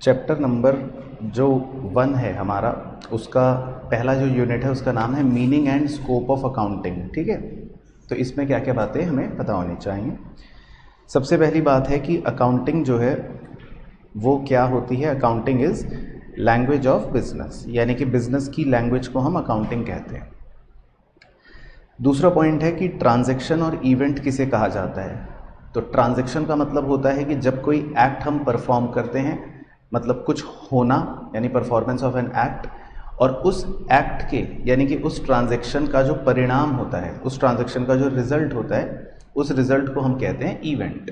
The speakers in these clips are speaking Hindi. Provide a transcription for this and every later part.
चैप्टर नंबर जो 1 है हमारा, उसका पहला जो यूनिट है उसका नाम है meaning and scope of accounting. ठीक है, तो इसमें क्या क्या बातें हमें पता होनी चाहिए। सबसे पहली बात है कि अकाउंटिंग जो है वो क्या होती है। Accounting is language of business, यानी कि बिजनेस की लैंग्वेज को हम अकाउंटिंग कहते हैं। दूसरा पॉइंट है कि ट्रांजैक्शन और इवेंट किसे कहा जाता है। तो ट्रांजैक्शन का मतलब होता है कि जब कोई एक्ट हम परफॉर्म करते हैं, मतलब कुछ होना, यानी परफॉर्मेंस ऑफ एन एक्ट, और उस एक्ट के यानी कि उस ट्रांजैक्शन का जो परिणाम होता है, उस ट्रांजैक्शन का जो रिजल्ट होता है, उस रिजल्ट को हम कहते हैं इवेंट।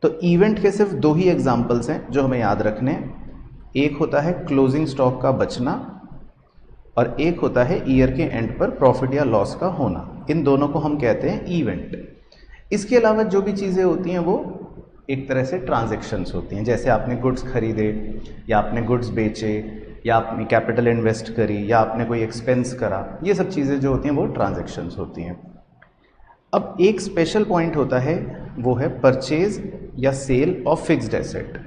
तो इवेंट के सिर्फ 2 ही एग्जाम्पल्स हैं जो हमें याद रखने हैं। एक होता है क्लोजिंग स्टॉक का बचना और एक होता है ईयर के एंड पर प्रॉफिट या लॉस का होना। इन दोनों को हम कहते हैं इवेंट। इसके अलावा जो भी चीज़ें होती हैं वो एक तरह से ट्रांजैक्शंस होती हैं। जैसे आपने गुड्स खरीदे या आपने गुड्स बेचे या आपने कैपिटल इन्वेस्ट करी या आपने कोई एक्सपेंस करा, ये सब चीज़ें जो होती हैं वो ट्रांजैक्शंस होती हैं। अब एक स्पेशल पॉइंट होता है, वो है परचेज या सेल ऑफ फिक्स्ड एसेट।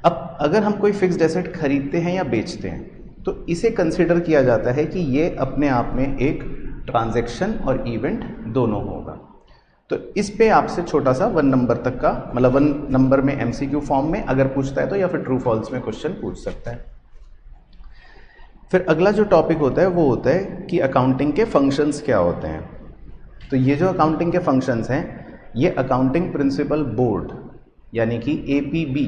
अब अगर हम कोई फिक्स्ड एसेट खरीदते हैं या बेचते हैं तो इसे कंसिडर किया जाता है कि ये अपने आप में एक ट्रांजैक्शन और इवेंट दोनों होगा। तो इस पे आपसे छोटा सा 1 नंबर तक का, मतलब 1 नंबर में एमसीक्यू फॉर्म में अगर पूछता है तो, या फिर ट्रू फॉल्स में क्वेश्चन पूछ सकता है। फिर अगला जो टॉपिक होता है वो होता है कि अकाउंटिंग के फंक्शंस क्या होते हैं। तो ये जो अकाउंटिंग के फंक्शंस हैं, ये अकाउंटिंग प्रिंसिपल बोर्ड यानी कि APB,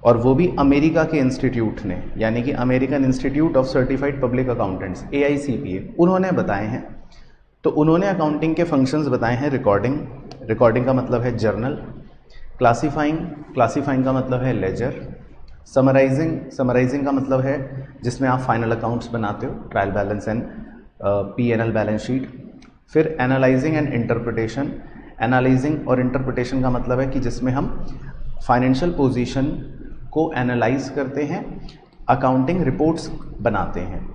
और वो भी अमेरिका के इंस्टीट्यूट ने, यानी कि American institute of certified public accountants AICPA, उन्होंने बताए हैं। तो उन्होंने अकाउंटिंग के फंक्शंस बताए हैं। रिकॉर्डिंग का मतलब है जर्नल, क्लासीफाइंग का मतलब है लेजर, समराइजिंग का मतलब है जिसमें आप फाइनल अकाउंट्स बनाते हो, trial balance and P&L balance sheet. फिर एनालाइजिंग एंड इंटरप्रिटेशन। एनालाइजिंग और इंटरप्रिटेशन का मतलब है कि जिसमें हम फाइनेंशियल पोजीशन को एनालाइज करते हैं, अकाउंटिंग रिपोर्ट्स बनाते हैं।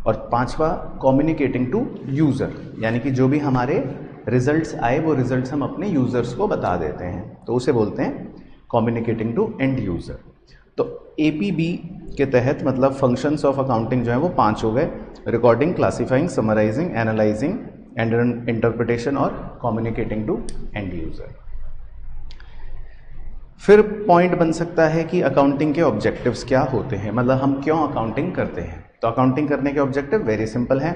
और 5वां कम्युनिकेटिंग टू यूज़र, यानी कि जो भी हमारे रिजल्ट्स आए वो रिजल्ट्स हम अपने यूज़र्स को बता देते हैं, तो उसे बोलते हैं कम्युनिकेटिंग टू एंड यूज़र। तो APB के तहत मतलब फंक्शंस ऑफ अकाउंटिंग जो है वो 5 हो गए: recording, classifying, summarizing, analysing and interpretation और कम्युनिकेटिंग टू एंड यूज़र। फिर पॉइंट बन सकता है कि अकाउंटिंग के ऑब्जेक्टिव्स क्या होते हैं, मतलब हम क्यों अकाउंटिंग करते हैं। तो अकाउंटिंग करने के ऑब्जेक्टिव वेरी सिंपल हैं।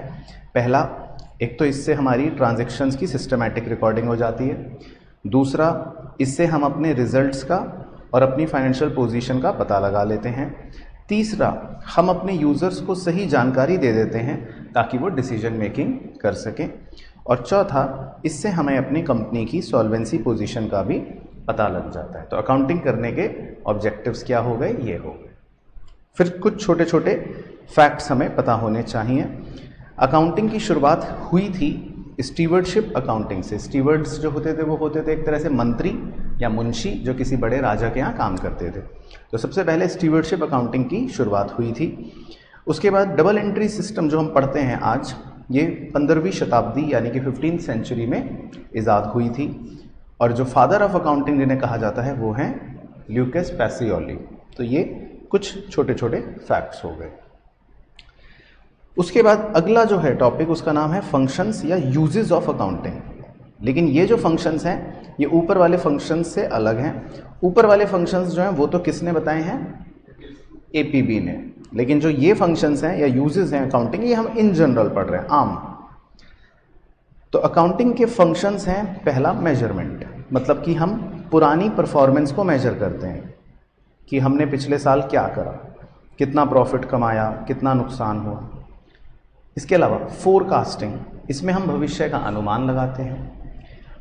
पहला, एक तो इससे हमारी ट्रांजैक्शंस की सिस्टमैटिक रिकॉर्डिंग हो जाती है। दूसरा, इससे हम अपने रिजल्ट्स का और अपनी फाइनेंशियल पोजीशन का पता लगा लेते हैं। तीसरा, हम अपने यूज़र्स को सही जानकारी दे देते हैं ताकि वो डिसीजन मेकिंग कर सकें। और चौथा, इससे हमें अपनी कंपनी की सॉल्वेंसी पोजीशन का भी पता लग जाता है। तो अकाउंटिंग करने के ऑब्जेक्टिव्स क्या हो गए, ये हो गए। फिर कुछ छोटे छोटे फैक्ट्स हमें पता होने चाहिए। अकाउंटिंग की शुरुआत हुई थी स्टीवर्डशिप अकाउंटिंग से। स्टीवर्ड्स जो होते थे वो होते थे एक तरह से मंत्री या मुंशी जो किसी बड़े राजा के यहाँ काम करते थे। तो सबसे पहले स्टीवर्डशिप अकाउंटिंग की शुरुआत हुई थी। उसके बाद डबल एंट्री सिस्टम जो हम पढ़ते हैं आज, ये 15वीं शताब्दी यानी कि 15th सेंचुरी में ईजाद हुई थी। और जो फादर ऑफ अकाउंटिंग जिन्हें कहा जाता है वो हैं ल्यूकस पैसियोली। तो ये कुछ छोटे छोटे फैक्ट्स हो गए। उसके बाद अगला जो है टॉपिक, उसका नाम है फंक्शंस या यूजेस ऑफ अकाउंटिंग। लेकिन ये जो फंक्शंस हैं ये ऊपर वाले फंक्शंस से अलग हैं। ऊपर वाले फंक्शंस जो हैं वो तो किसने बताए हैं, APB ने। लेकिन जो ये फंक्शंस हैं या यूजेस हैं अकाउंटिंग, ये हम इन जनरल पढ़ रहे हैं, आम। तो अकाउंटिंग के फंक्शंस हैं, पहला मेजरमेंट, मतलब कि हम पुरानी परफॉर्मेंस को मेजर करते हैं कि हमने पिछले साल क्या करा, कितना प्रॉफिट कमाया, कितना नुकसान हुआ। इसके अलावा फोरकास्टिंग, इसमें हम भविष्य का अनुमान लगाते हैं।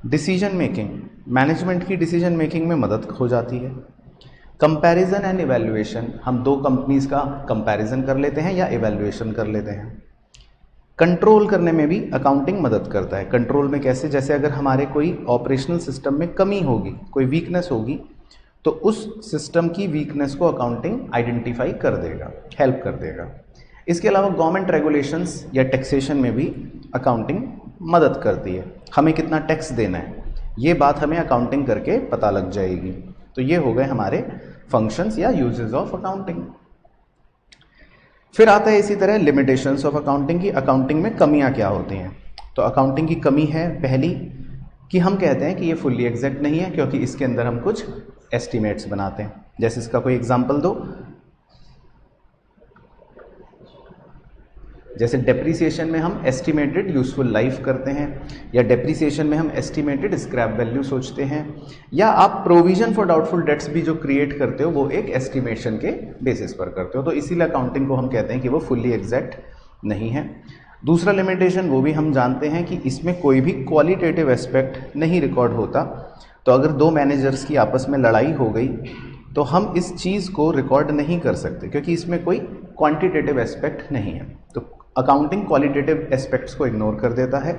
डिसीजन मेकिंग, मैनेजमेंट की डिसीजन मेकिंग में मदद हो जाती है। कंपैरिजन एंड इवैल्यूएशन, हम 2 कंपनीज का कंपैरिजन कर लेते हैं या इवैल्यूएशन कर लेते हैं। कंट्रोल करने में भी अकाउंटिंग मदद करता है। कंट्रोल में कैसे, जैसे अगर हमारे कोई ऑपरेशनल सिस्टम में कमी होगी, कोई वीकनेस होगी, तो उस सिस्टम की वीकनेस को अकाउंटिंग आइडेंटिफाई कर देगा, हेल्प कर देगा। इसके अलावा गवर्नमेंट रेगुलेशंस या टैक्सेशन में भी अकाउंटिंग मदद करती है। हमें कितना टैक्स देना है, ये बात हमें अकाउंटिंग करके पता लग जाएगी। तो ये हो गए हमारे फंक्शंस या यूजेस ऑफ अकाउंटिंग। फिर आता है इसी तरह लिमिटेशंस ऑफ अकाउंटिंग की, अकाउंटिंग में कमियां क्या होती हैं। तो अकाउंटिंग की कमी है पहली कि हम कहते हैं कि ये फुल्ली एग्जैक्ट नहीं है, क्योंकि इसके अंदर हम कुछ एस्टिमेट्स बनाते हैं। जैसे इसका कोई एग्जांपल दो, जैसे डेप्रिसिएशन में हम एस्टिमेटेड यूजफुल लाइफ करते हैं, या डेप्रिसिएशन में हम एस्टिमेटेड स्क्रैप वैल्यू सोचते हैं, या आप प्रोविजन फॉर डाउटफुल डेट्स भी जो क्रिएट करते हो वो एक एस्टिमेशन के बेसिस पर करते हो। तो इसीलिए अकाउंटिंग को हम कहते हैं कि वो फुल्ली एग्जैक्ट नहीं है। दूसरा लिमिटेशन वो भी हम जानते हैं कि इसमें कोई भी क्वालिटेटिव एस्पेक्ट नहीं रिकॉर्ड होता। तो अगर दो मैनेजर्स की आपस में लड़ाई हो गई तो हम इस चीज़ को रिकॉर्ड नहीं कर सकते, क्योंकि इसमें कोई क्वांटिटेटिव एस्पेक्ट नहीं है। तो अकाउंटिंग क्वालिटेटिव एस्पेक्ट्स को इग्नोर कर देता है।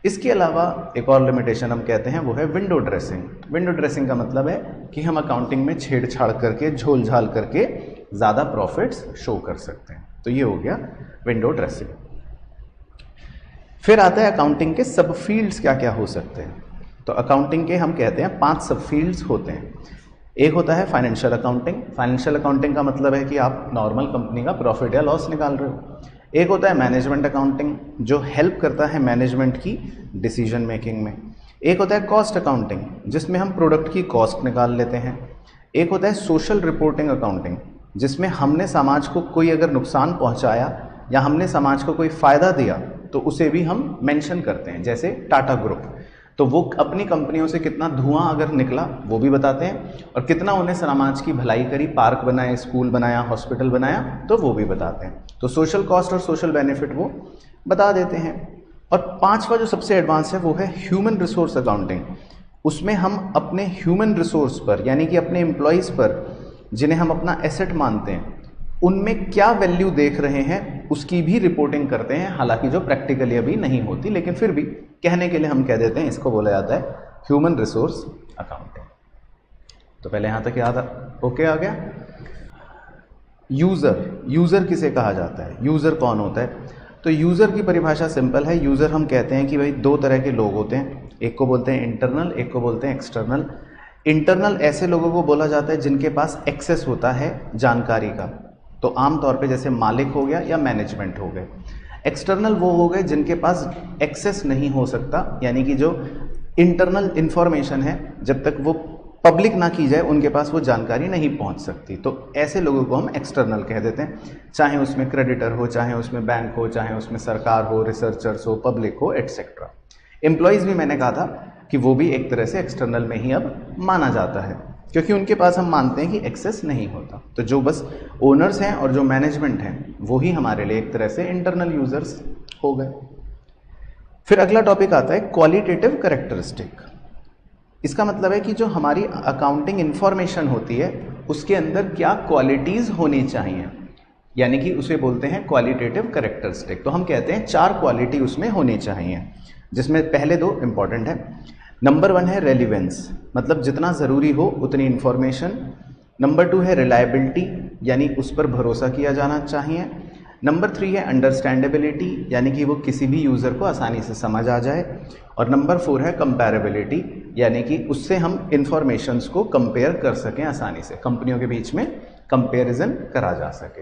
इसके अलावा एक और लिमिटेशन हम कहते हैं वो है विंडो ड्रेसिंग। विंडो ड्रेसिंग का मतलब है कि हम अकाउंटिंग में छेड़छाड़ करके, झोल झाल करके ज़्यादा प्रॉफिट्स शो कर सकते हैं। तो ये हो गया विंडो ड्रेसिंग। फिर आता है अकाउंटिंग के सब फील्ड्स क्या क्या हो सकते हैं। तो अकाउंटिंग के हम कहते हैं 5 सब फील्ड्स होते हैं। एक होता है फाइनेंशियल अकाउंटिंग। फाइनेंशियल अकाउंटिंग का मतलब है कि आप नॉर्मल कंपनी का प्रॉफिट या लॉस निकाल रहे हो। एक होता है मैनेजमेंट अकाउंटिंग, जो हेल्प करता है मैनेजमेंट की डिसीजन मेकिंग में। एक होता है कॉस्ट अकाउंटिंग, जिसमें हम प्रोडक्ट की कॉस्ट निकाल लेते हैं। एक होता है सोशल रिपोर्टिंग अकाउंटिंग, जिसमें हमने समाज को कोई अगर नुकसान पहुंचाया या हमने समाज को कोई फ़ायदा दिया तो उसे भी हम मेंशन करते हैं। जैसे टाटा ग्रुप, तो वो अपनी कंपनियों से कितना धुआं अगर निकला वो भी बताते हैं, और कितना उन्हें समाज की भलाई करी, पार्क बनाए, स्कूल बनाया, हॉस्पिटल बनाया, तो वो भी बताते हैं। तो सोशल कॉस्ट और सोशल बेनिफिट वो बता देते हैं। और 5वां जो सबसे एडवांस है वो है ह्यूमन रिसोर्स अकाउंटिंग। उसमें हम अपने ह्यूमन रिसोर्स पर, यानी कि अपने एम्प्लॉयज़ पर, जिन्हें हम अपना एसेट मानते हैं, उनमें क्या वैल्यू देख रहे हैं उसकी भी रिपोर्टिंग करते हैं। हालांकि जो प्रैक्टिकली अभी नहीं होती, लेकिन फिर भी कहने के लिए हम कह देते हैं, इसको बोला जाता है ह्यूमन रिसोर्स अकाउंटिंग। तो पहले यहाँ तक याद ओके आ गया। यूज़र किसे कहा जाता है, यूज़र कौन होता है? तो यूज़र की परिभाषा सिंपल है। यूज़र हम कहते हैं कि भाई 2 तरह के लोग होते हैं, एक को बोलते हैं इंटरनल, एक को बोलते हैं एक्सटर्नल। इंटरनल ऐसे लोगों को बोला जाता है जिनके पास एक्सेस होता है जानकारी का, तो आमतौर पे जैसे मालिक हो गया या मैनेजमेंट हो गए। एक्सटर्नल वो हो गए जिनके पास एक्सेस नहीं हो सकता, यानी कि जो इंटरनल इन्फॉर्मेशन है जब तक वो पब्लिक ना की जाए उनके पास वो जानकारी नहीं पहुंच सकती। तो ऐसे लोगों को हम एक्सटर्नल कह देते हैं, चाहे उसमें क्रेडिटर हो, चाहे उसमें बैंक हो, चाहे उसमें सरकार हो, रिसर्चर्स हो, पब्लिक हो, एटसेट्रा। एम्प्लॉयज़ भी मैंने कहा था कि वो भी एक तरह से एक्सटर्नल में ही अब माना जाता है, क्योंकि उनके पास हम मानते हैं कि एक्सेस नहीं होता। तो जो बस ओनर्स हैं और जो मैनेजमेंट हैं वो ही हमारे लिए एक तरह से इंटरनल यूजर्स हो गए। फिर अगला टॉपिक आता है क्वालिटेटिव कैरेक्टरिस्टिक। इसका मतलब है कि जो हमारी अकाउंटिंग इंफॉर्मेशन होती है उसके अंदर क्या क्वालिटीज़ होनी चाहिए, यानी कि उसे बोलते हैं क्वालिटेटिव कैरेक्टरिस्टिक। तो हम कहते हैं 4 क्वालिटी उसमें होनी चाहिए, जिसमें पहले 2 इंपॉर्टेंट है। नंबर 1 है रेलिवेंस, मतलब जितना ज़रूरी हो उतनी इन्फॉर्मेशन। नंबर 2 है रिलायबिलिटी, यानी उस पर भरोसा किया जाना चाहिए। नंबर 3 है अंडरस्टैंडेबिलिटी, यानी कि वो किसी भी यूज़र को आसानी से समझ आ जाए। और नंबर 4 है कंपैरेबिलिटी, यानी कि उससे हम इंफॉर्मेशंस को कंपेयर कर सकें आसानी से, कंपनियों के बीच में कंपैरिजन करा जा सके।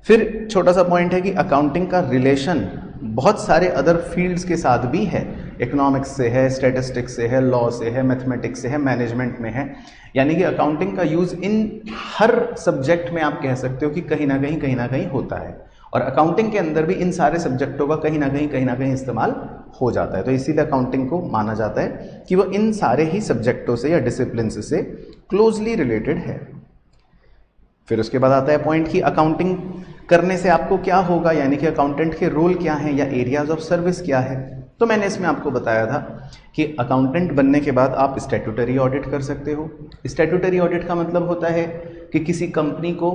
फिर छोटा सा पॉइंट है कि अकाउंटिंग का रिलेशन बहुत सारे अदर फील्ड्स के साथ भी है। इकोनॉमिक्स से है, स्टैटिस्टिक्स से है, लॉ से है, मैथमेटिक्स से है, मैनेजमेंट में है। यानी कि अकाउंटिंग का यूज़ इन हर सब्जेक्ट में आप कह सकते हो कि कहीं ना कहीं होता है, और अकाउंटिंग के अंदर भी इन सारे सब्जेक्टों का कहीं ना कहीं इस्तेमाल हो जाता है। तो इसीलिए अकाउंटिंग को माना जाता है कि वो इन सारे ही सब्जेक्टों से या डिसिप्लिन से क्लोजली रिलेटेड है। फिर उसके बाद आता है पॉइंट कि अकाउंटिंग करने से आपको क्या होगा, यानी कि अकाउंटेंट के रोल क्या हैं या एरियाज ऑफ सर्विस क्या है। तो मैंने इसमें आपको बताया था कि अकाउंटेंट बनने के बाद आप स्टैट्यूटरी ऑडिट कर सकते हो। स्टैट्यूटरी ऑडिट का मतलब होता है कि किसी कंपनी को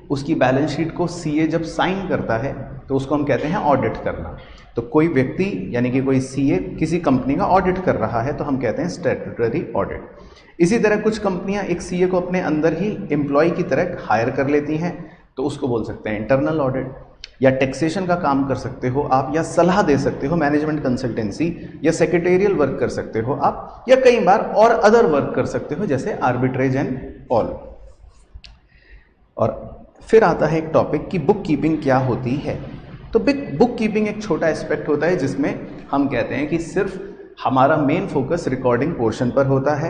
उसकी बैलेंस शीट को सीए जब साइन करता है तो उसको हम कहते हैं ऑडिट करना। तो कोई व्यक्ति यानी कि कोई सीए किसी कंपनी का ऑडिट कर रहा है तो हम कहते हैं स्टैट्यूटरी ऑडिट। इसी तरह कुछ कंपनियां एक सीए को अपने अंदर ही एम्प्लॉय की तरह हायर कर लेती हैं, तो उसको बोल सकते हैं इंटरनल ऑडिट। या टैक्सेशन का काम कर सकते हो आप, या सलाह दे सकते हो, मैनेजमेंट कंसल्टेंसी या सेक्रेटेरियल वर्क कर सकते हो आप, या कई बार और अदर वर्क कर सकते हो जैसे आर्बिट्रेज एंड ऑल। और फिर आता है एक टॉपिक कि बुक कीपिंग क्या होती है। तो बुक कीपिंग एक छोटा एस्पेक्ट होता है जिसमें हम कहते हैं कि सिर्फ हमारा मेन फोकस रिकॉर्डिंग पोर्शन पर होता है,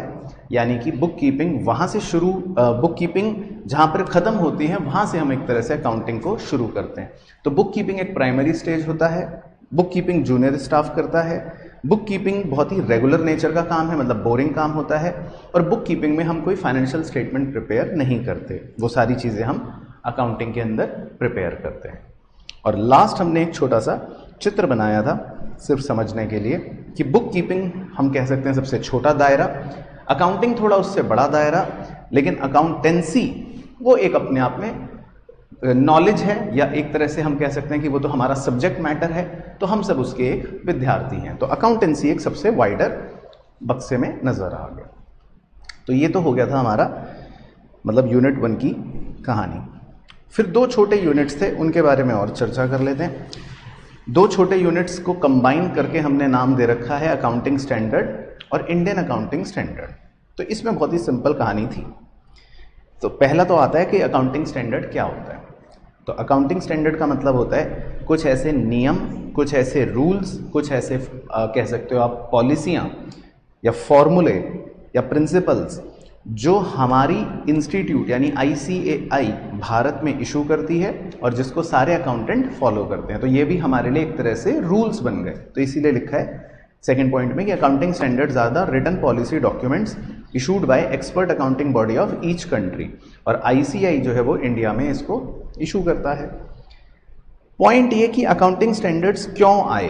यानी कि बुक कीपिंग वहाँ से शुरू, बुक कीपिंग जहाँ पर ख़त्म होती है वहाँ से हम एक तरह से अकाउंटिंग को शुरू करते हैं। तो बुक कीपिंग एक प्राइमरी स्टेज होता है, बुक कीपिंग जूनियर स्टाफ करता है। बुक कीपिंग बहुत ही रेगुलर नेचर का काम है, मतलब बोरिंग काम होता है। और बुक कीपिंग में हम कोई फाइनेंशियल स्टेटमेंट प्रिपेयर नहीं करते, वो सारी चीज़ें हम अकाउंटिंग के अंदर प्रिपेयर करते हैं। और लास्ट हमने एक छोटा सा चित्र बनाया था सिर्फ समझने के लिए कि बुक कीपिंग हम कह सकते हैं सबसे छोटा दायरा, अकाउंटिंग थोड़ा उससे बड़ा दायरा, लेकिन अकाउंटेंसी वो एक अपने आप में नॉलेज है, या एक तरह से हम कह सकते हैं कि वो तो हमारा सब्जेक्ट मैटर है, तो हम सब उसके एक विद्यार्थी हैं। तो अकाउंटेंसी एक सबसे वाइडर बक्से में नजर आ गया। तो ये तो हो गया था हमारा मतलब यूनिट 1 की कहानी। फिर 2 छोटे यूनिट्स थे, उनके बारे में और चर्चा कर लेते हैं। 2 छोटे यूनिट्स को कंबाइन करके हमने नाम दे रखा है अकाउंटिंग स्टैंडर्ड और इंडियन अकाउंटिंग स्टैंडर्ड। तो इसमें बहुत ही सिंपल कहानी थी। तो पहला तो आता है कि अकाउंटिंग स्टैंडर्ड क्या होता है। तो अकाउंटिंग स्टैंडर्ड का मतलब होता है कुछ ऐसे नियम, कुछ ऐसे रूल्स, कुछ ऐसे कह सकते हो आप पॉलिसियाँ या फॉर्मूले या प्रिंसिपल्स जो हमारी इंस्टीट्यूट यानी ICAI भारत में इशू करती है और जिसको सारे अकाउंटेंट फॉलो करते हैं। तो ये भी हमारे लिए एक तरह से रूल्स बन गए। तो इसीलिए लिखा है सेकेंड पॉइंट में कि accounting standards are the written policy documents issued by expert accounting body of each country. और ICAI जो है वो इंडिया में इसको इशू करता है। पॉइंट ये कि अकाउंटिंग स्टैंडर्ड्स क्यों आए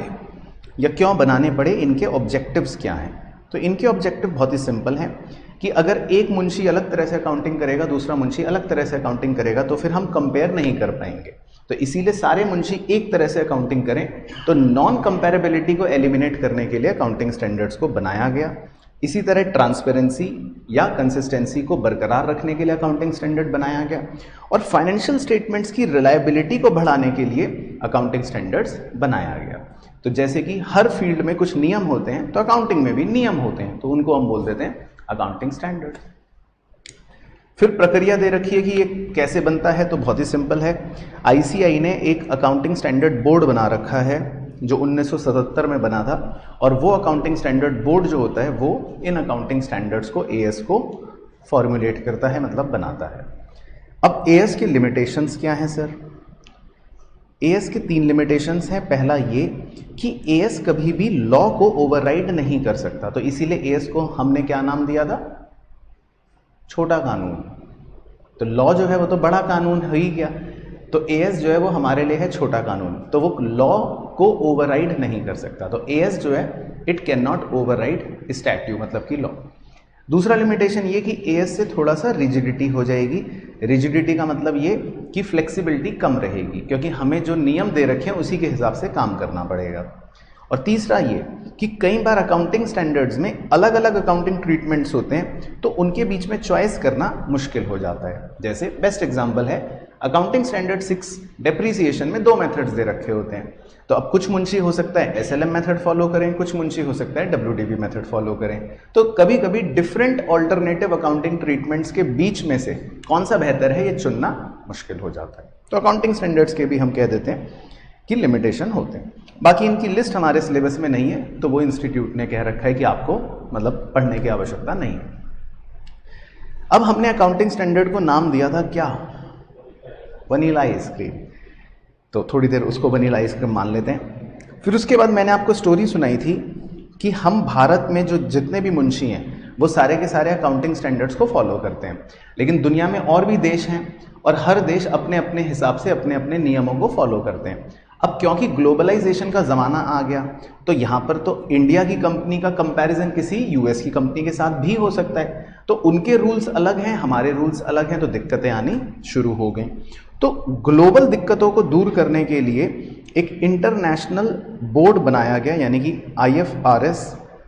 या क्यों बनाने पड़े, इनके ऑब्जेक्टिव्स क्या हैं। तो इनके ऑब्जेक्टिव बहुत ही सिंपल हैं कि अगर एक मुंशी अलग तरह से अकाउंटिंग करेगा, दूसरा मुंशी अलग तरह से अकाउंटिंग करेगा, तो फिर हम कंपेयर नहीं कर पाएंगे। तो इसीलिए सारे मुंशी एक तरह से अकाउंटिंग करें। तो नॉन कंपेरेबिलिटी को एलिमिनेट करने के लिए अकाउंटिंग स्टैंडर्ड्स को बनाया गया। इसी तरह ट्रांसपेरेंसी या कंसिस्टेंसी को बरकरार रखने के लिए अकाउंटिंग स्टैंडर्ड बनाया गया। और फाइनेंशियल स्टेटमेंट्स की रिलायबिलिटी को बढ़ाने के लिए अकाउंटिंग स्टैंडर्ड्स बनाया गया। तो जैसे कि हर फील्ड में कुछ नियम होते हैं, तो अकाउंटिंग में भी नियम होते हैं, तो उनको हम बोल देते हैं अकाउंटिंग स्टैंडर्ड। फिर प्रक्रिया दे रखी है कि ये कैसे बनता है। तो बहुत ही सिंपल है। ICAI ने एक अकाउंटिंग स्टैंडर्ड बोर्ड बना रखा है जो 1977 में बना था। और वो अकाउंटिंग स्टैंडर्ड बोर्ड जो होता है वो इन अकाउंटिंग स्टैंडर्ड्स को AS को फॉर्मुलेट करता है, मतलब बनाता है। अब AS के लिमिटेशंस क्या हैं सर? AS के 3 लिमिटेशंस हैं। पहला ये कि AS कभी भी लॉ को ओवरराइड नहीं कर सकता। तो इसीलिए AS को हमने क्या नाम दिया था? छोटा कानून। तो लॉ जो है वो तो बड़ा कानून हो ही गया, तो AS जो है वो हमारे लिए है छोटा कानून, तो वो लॉ को ओवरराइड नहीं कर सकता। तो AS जो है it can not override statute, मतलब कि लॉ। दूसरा लिमिटेशन ये कि AS से थोड़ा सा रिजिडिटी हो जाएगी। रिजिडिटी का मतलब ये कि फ्लेक्सिबिलिटी कम रहेगी, क्योंकि हमें जो नियम दे रखे हैं उसी के हिसाब से काम करना पड़ेगा। और तीसरा ये कि कई बार अकाउंटिंग स्टैंडर्ड्स में अलग अलग अकाउंटिंग ट्रीटमेंट्स होते हैं, तो उनके बीच में चॉइस करना मुश्किल हो जाता है। जैसे बेस्ट एग्जांपल है अकाउंटिंग स्टैंडर्ड 6 डेप्रीसिएशन में 2 मेथड्स दे रखे होते हैं। तो अब कुछ मुंशी हो सकता है SLM मेथड फॉलो करें, कुछ मुंशी हो सकता है WDV मेथड फॉलो करें। तो कभी कभी डिफरेंट ऑल्टरनेटिव अकाउंटिंग ट्रीटमेंट्स के बीच में से कौन सा बेहतर है ये चुनना मुश्किल हो जाता है। तो अकाउंटिंग स्टैंडर्ड्स के भी हम कह देते हैं कि लिमिटेशन होते हैं। बाकी इनकी लिस्ट हमारे सिलेबस में नहीं है, तो वो इंस्टीट्यूट ने कह रखा है कि आपको मतलब पढ़ने की आवश्यकता नहीं है। अब हमने अकाउंटिंग स्टैंडर्ड को नाम दिया था क्या? Vanilla ice cream. तो थोड़ी देर उसको वनीला आइसक्रीम मान लेते हैं। फिर उसके बाद मैंने आपको स्टोरी सुनाई थी कि हम भारत में जो जितने भी मुंशी हैं वो सारे के सारे अकाउंटिंग स्टैंडर्ड्स को फॉलो करते हैं, लेकिन दुनिया में और भी देश हैं और हर देश अपने अपने हिसाब से अपने अपने नियमों को फॉलो करते हैं। अब क्योंकि ग्लोबलाइजेशन का ज़माना आ गया, तो यहाँ पर तो इंडिया की कंपनी का कंपैरिजन किसी US की कंपनी के साथ भी हो सकता है। तो उनके रूल्स अलग हैं, हमारे रूल्स अलग हैं, तो दिक्कतें आनी शुरू हो गई। तो ग्लोबल दिक्कतों को दूर करने के लिए एक इंटरनेशनल बोर्ड बनाया गया, यानी कि IFRS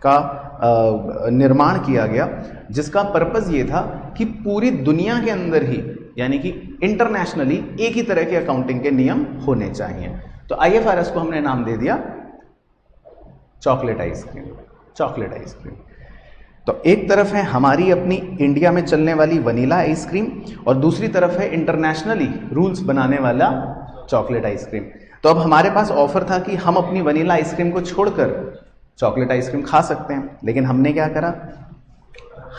का निर्माण किया गया, जिसका पर्पज़ ये था कि पूरी दुनिया के अंदर ही यानी कि इंटरनेशनली एक ही तरह के अकाउंटिंग के नियम होने चाहिए। तो IFRS को हमने नाम दे दिया चॉकलेट आइसक्रीम। Chocolate ice cream. तो एक तरफ है हमारी अपनी इंडिया में चलने वाली वनीला आइसक्रीम और दूसरी तरफ है इंटरनेशनली रूल्स बनाने वाला चॉकलेट आइसक्रीम। तो अब हमारे पास ऑफर था कि हम अपनी वनीला आइसक्रीम को छोड़कर चॉकलेट आइसक्रीम खा सकते हैं, लेकिन हमने क्या करा,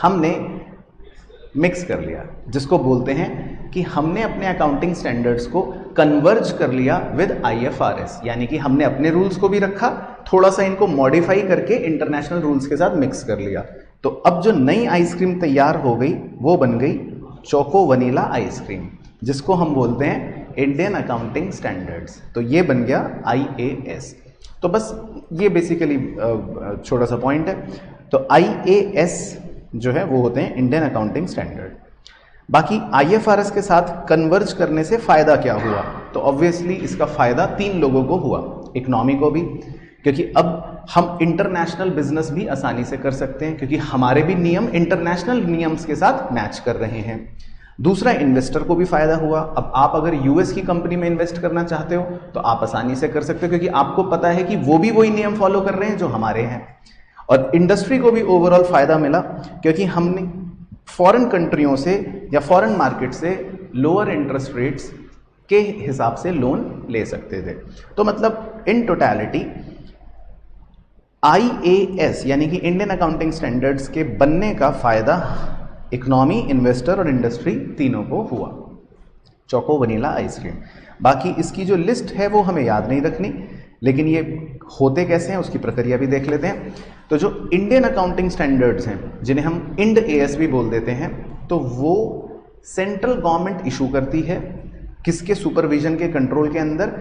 हमने मिक्स कर लिया, जिसको बोलते हैं कि हमने अपने अकाउंटिंग स्टैंडर्ड्स को कन्वर्ज कर लिया विद IFRS, यानी कि हमने अपने रूल्स को भी रखा, थोड़ा सा इनको मॉडिफाई करके इंटरनेशनल रूल्स के साथ मिक्स कर लिया। तो अब जो नई आइसक्रीम तैयार हो गई वो बन गई चोको वनीला आइसक्रीम, जिसको हम बोलते हैं इंडियन अकाउंटिंग स्टैंडर्ड्स। तो ये बन गया IAS। तो बस ये बेसिकली छोटा सा पॉइंट है। तो IAS जो है वो होते हैं इंडियन अकाउंटिंग स्टैंडर्ड। बाकी IFRS के साथ कन्वर्ज करने से फायदा क्या हुआ, तो ऑब्वियसली इसका फायदा 3 लोगों को हुआ। इकोनॉमी को भी, क्योंकि अब हम इंटरनेशनल बिजनेस भी आसानी से कर सकते हैं क्योंकि हमारे भी नियम इंटरनेशनल नियम्स के साथ मैच कर रहे हैं। दूसरा, इन्वेस्टर को भी फायदा हुआ। अब आप अगर US की कंपनी में इन्वेस्ट करना चाहते हो तो आप आसानी से कर सकते हो क्योंकि आपको पता है कि वो भी वही नियम फॉलो कर रहे हैं जो हमारे हैं। और इंडस्ट्री को भी ओवरऑल फायदा मिला क्योंकि हमने फॉरेन कंट्रियों से या फॉरेन मार्केट से लोअर इंटरेस्ट रेट्स के हिसाब से लोन ले सकते थे। तो मतलब इन टोटलिटी IAS यानी कि इंडियन अकाउंटिंग स्टैंडर्ड्स के बनने का फायदा इकोनॉमी, इन्वेस्टर और इंडस्ट्री तीनों को हुआ। Choco vanilla ice cream. बाकी इसकी जो लिस्ट है वो हमें याद नहीं रखनी, लेकिन ये होते कैसे हैं उसकी प्रक्रिया भी देख लेते हैं। तो जो इंडियन अकाउंटिंग स्टैंडर्ड्स हैं, जिन्हें हम इंड AS भी बोल देते हैं, तो वो सेंट्रल गवर्नमेंट इशू करती है। किसके सुपरविजन के कंट्रोल के अंदर?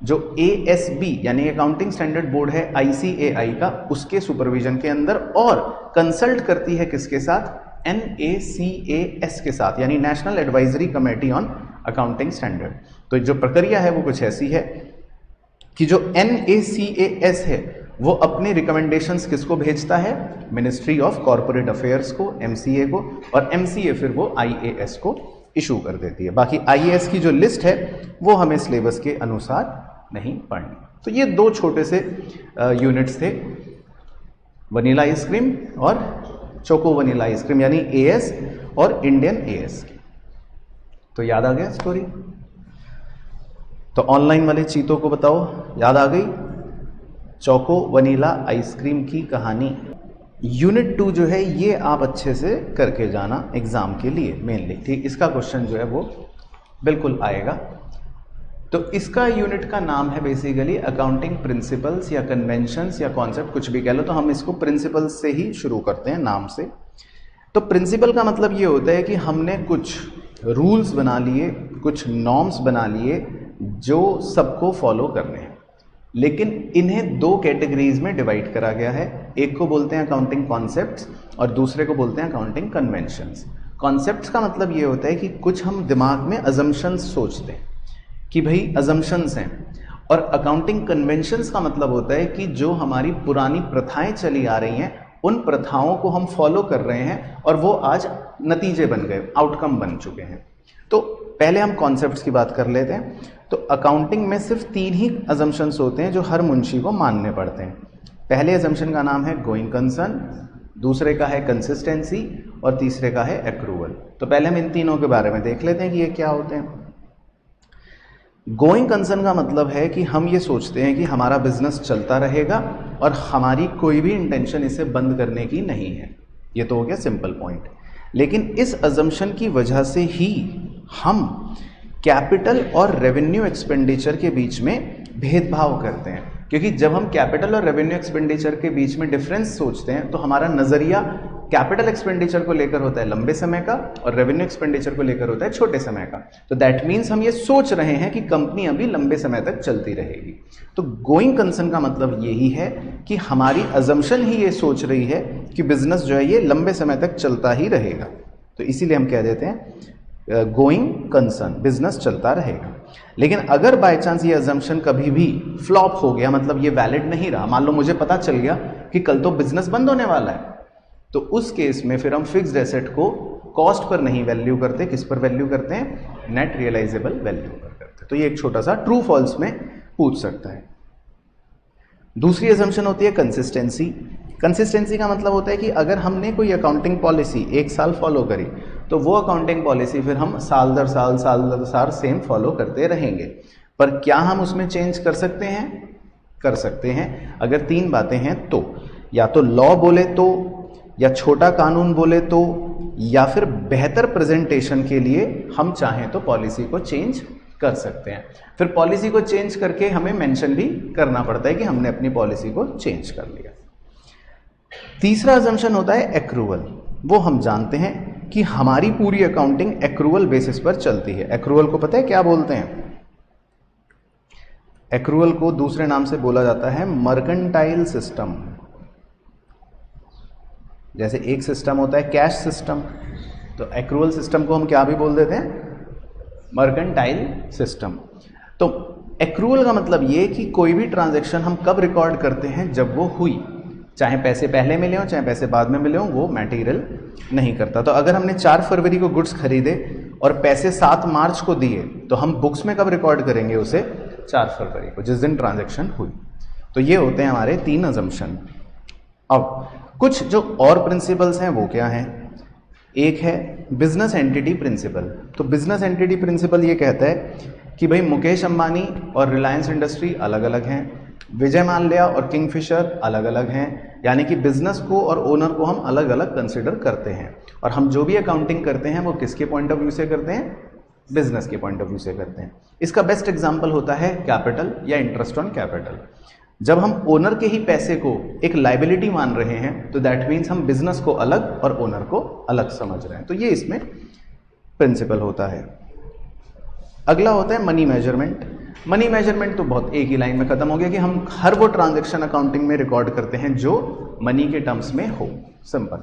जो ASB यानी अकाउंटिंग स्टैंडर्ड बोर्ड है ICAI का, उसके सुपरविजन के अंदर, और कंसल्ट करती है किसके साथ? NACAS के साथ, यानी national advisory committee on accounting standard. तो जो प्रक्रिया है वो कुछ ऐसी है कि जो NACAS है वो अपने रिकमेंडेशंस किसको भेजता है? मिनिस्ट्री ऑफ कॉर्पोरेट अफेयर्स को, MCA को, और MCA फिर वो IAS को इशू कर देती है। बाकी IAS की जो लिस्ट है वो हमें सिलेबस के अनुसार नहीं पढ़नी। तो ये 2 छोटे से यूनिट्स थे, वनीला आइसक्रीम और चोको वनीला आइसक्रीम, यानी AS और इंडियन AS की। तो याद आ गया स्टोरी? तो ऑनलाइन वाले चीतों को बताओ, याद आ गई चोको वनीला आइसक्रीम की कहानी? यूनिट 2 जो है ये आप अच्छे से करके जाना एग्जाम के लिए मेनली, ठीक। इसका क्वेश्चन जो है वो बिल्कुल आएगा। तो इसका यूनिट का नाम है बेसिकली अकाउंटिंग प्रिंसिपल्स या कन्वेंशंस या कॉन्सेप्ट, कुछ भी कह लो। तो हम इसको प्रिंसिपल्स से ही शुरू करते हैं नाम से। तो प्रिंसिपल का मतलब ये होता है कि हमने कुछ रूल्स बना लिए, कुछ नॉर्म्स बना लिए जो सबको फॉलो करने हैं, लेकिन इन्हें 2 कैटेगरीज में डिवाइड करा गया है। एक को बोलते हैं अकाउंटिंग कॉन्सेप्ट्स और दूसरे को बोलते हैं अकाउंटिंग कन्वेंशंस। कॉन्सेप्ट्स का मतलब ये होता है कि कुछ हम दिमाग में अजम्पशंस सोचते हैं कि भाई अजम्पशंस हैं, और अकाउंटिंग कन्वेंशंस का मतलब होता है कि जो हमारी पुरानी प्रथाएं चली आ रही हैं उन प्रथाओं को हम फॉलो कर रहे हैं और वो आज नतीजे बन गए, आउटकम बन चुके हैं। तो पहले हम कॉन्सेप्ट्स की बात कर लेते हैं। तो अकाउंटिंग में सिर्फ 3 ही अजम्पशंस होते हैं जो हर मुंशी को मानने पड़ते हैं। पहले अजम्पशन का नाम है गोइंग कंसर्न, दूसरे का है कंसिस्टेंसी और तीसरे का है एक्रूवल। तो पहले हम इन तीनों के बारे में देख लेते हैं कि ये क्या होते हैं। गोइंग कंसर्न का मतलब है कि हम ये सोचते हैं कि हमारा बिजनेस चलता रहेगा और हमारी कोई भी इंटेंशन इसे बंद करने की नहीं है। ये तो हो गया सिंपल पॉइंट। लेकिन इस अजम्पशन की वजह से ही हम कैपिटल और रेवेन्यू एक्सपेंडिचर के बीच में भेदभाव करते हैं, क्योंकि जब हम कैपिटल और रेवेन्यू एक्सपेंडिचर के बीच में डिफरेंस सोचते हैं तो हमारा नज़रिया कैपिटल एक्सपेंडिचर को लेकर होता है लंबे समय का और रेवेन्यू एक्सपेंडिचर को लेकर होता है छोटे समय का। तो दैट मीन्स हम ये सोच रहे हैं कि कंपनी अभी लंबे समय तक चलती रहेगी। तो गोइंग कंसर्न का मतलब यही है कि हमारी अजम्पशन ही ये सोच रही है कि बिजनेस जो है ये लंबे समय तक चलता ही रहेगा। तो इसीलिए हम कह देते हैं गोइंग कंसर्न, बिजनेस चलता रहेगा। लेकिन अगर बाय चांस ये अजम्पशन कभी भी फ्लॉप हो गया, मतलब ये वैलिड नहीं रहा, मान लो मुझे पता चल गया कि कल तो बिजनेस बंद होने वाला है, तो उस केस में फिर हम फिक्स्ड एसेट को कॉस्ट पर नहीं वैल्यू करते, किस पर वैल्यू करते हैं? नेट रियलाइजेबल वैल्यू पर करते हैं। तो ये एक छोटा सा ट्रू फॉल्स में पूछ सकता है। दूसरी अजम्पशन होती है कंसिस्टेंसी। कंसिस्टेंसी का मतलब होता है कि अगर हमने कोई अकाउंटिंग पॉलिसी एक साल फॉलो करी तो वो अकाउंटिंग पॉलिसी फिर हम साल दर साल सेम फॉलो करते रहेंगे। पर क्या हम उसमें चेंज कर सकते हैं? कर सकते हैं। अगर तीन बातें हैं तो, या तो लॉ बोले तो, या छोटा कानून बोले तो, या फिर बेहतर प्रेजेंटेशन के लिए हम चाहें तो पॉलिसी को चेंज कर सकते हैं। फिर पॉलिसी को चेंज करके हमें मेंशन भी करना पड़ता है कि हमने अपनी पॉलिसी को चेंज कर लिया। तीसरा अजम्पशन होता है एक्रूवल। वो हम जानते हैं कि हमारी पूरी अकाउंटिंग एक्रूवल बेसिस पर चलती है। एक्रूवल को पता है क्या बोलते हैं? एक्रूवल को दूसरे नाम से बोला जाता है मर्केंटाइल सिस्टम। जैसे एक सिस्टम होता है कैश सिस्टम, तो एक्रूवल सिस्टम को हम क्या भी बोल देते हैं? Mercantile system. तो एक्रूवल का मतलब ये कि कोई भी ट्रांजैक्शन हम कब रिकॉर्ड करते हैं? जब वो हुई, चाहे पैसे पहले मिले हो चाहे पैसे बाद में मिले हो, वो मैटेरियल नहीं करता। तो अगर हमने 4 फरवरी को गुड्स खरीदे और पैसे 7 मार्च को दिए तो हम बुक्स में कब रिकॉर्ड करेंगे उसे? 4 फरवरी को, जिस दिन ट्रांजैक्शन हुई। तो ये होते हैं हमारे 3 अजम्पशन। अब कुछ जो और प्रिंसिपल्स हैं वो क्या हैं? एक है बिजनेस एंटिटी प्रिंसिपल। तो बिजनेस एंटिटी प्रिंसिपल ये कहता है कि भाई मुकेश अंबानी और रिलायंस इंडस्ट्री अलग अलग हैं, विजय माल्या और किंगफिशर अलग अलग हैं, यानी कि बिजनेस को और ओनर को हम अलग अलग कंसिडर करते हैं। और हम जो भी अकाउंटिंग करते हैं वो किसके पॉइंट ऑफ व्यू से करते हैं? बिजनेस के पॉइंट ऑफ व्यू से करते हैं। इसका बेस्ट एग्जांपल होता है कैपिटल या इंटरेस्ट ऑन कैपिटल। जब हम ओनर के ही पैसे को एक लाइबिलिटी मान रहे हैं तो दैट मीन्स हम बिजनेस को अलग और ओनर को अलग समझ रहे हैं। तो ये इसमें प्रिंसिपल होता है। अगला होता है मनी मेजरमेंट। मनी मेजरमेंट तो बहुत एक ही लाइन में खत्म हो गया कि हम हर वो ट्रांजैक्शन अकाउंटिंग में रिकॉर्ड करते हैं जो मनी के टर्म्स में हो, सिंपल।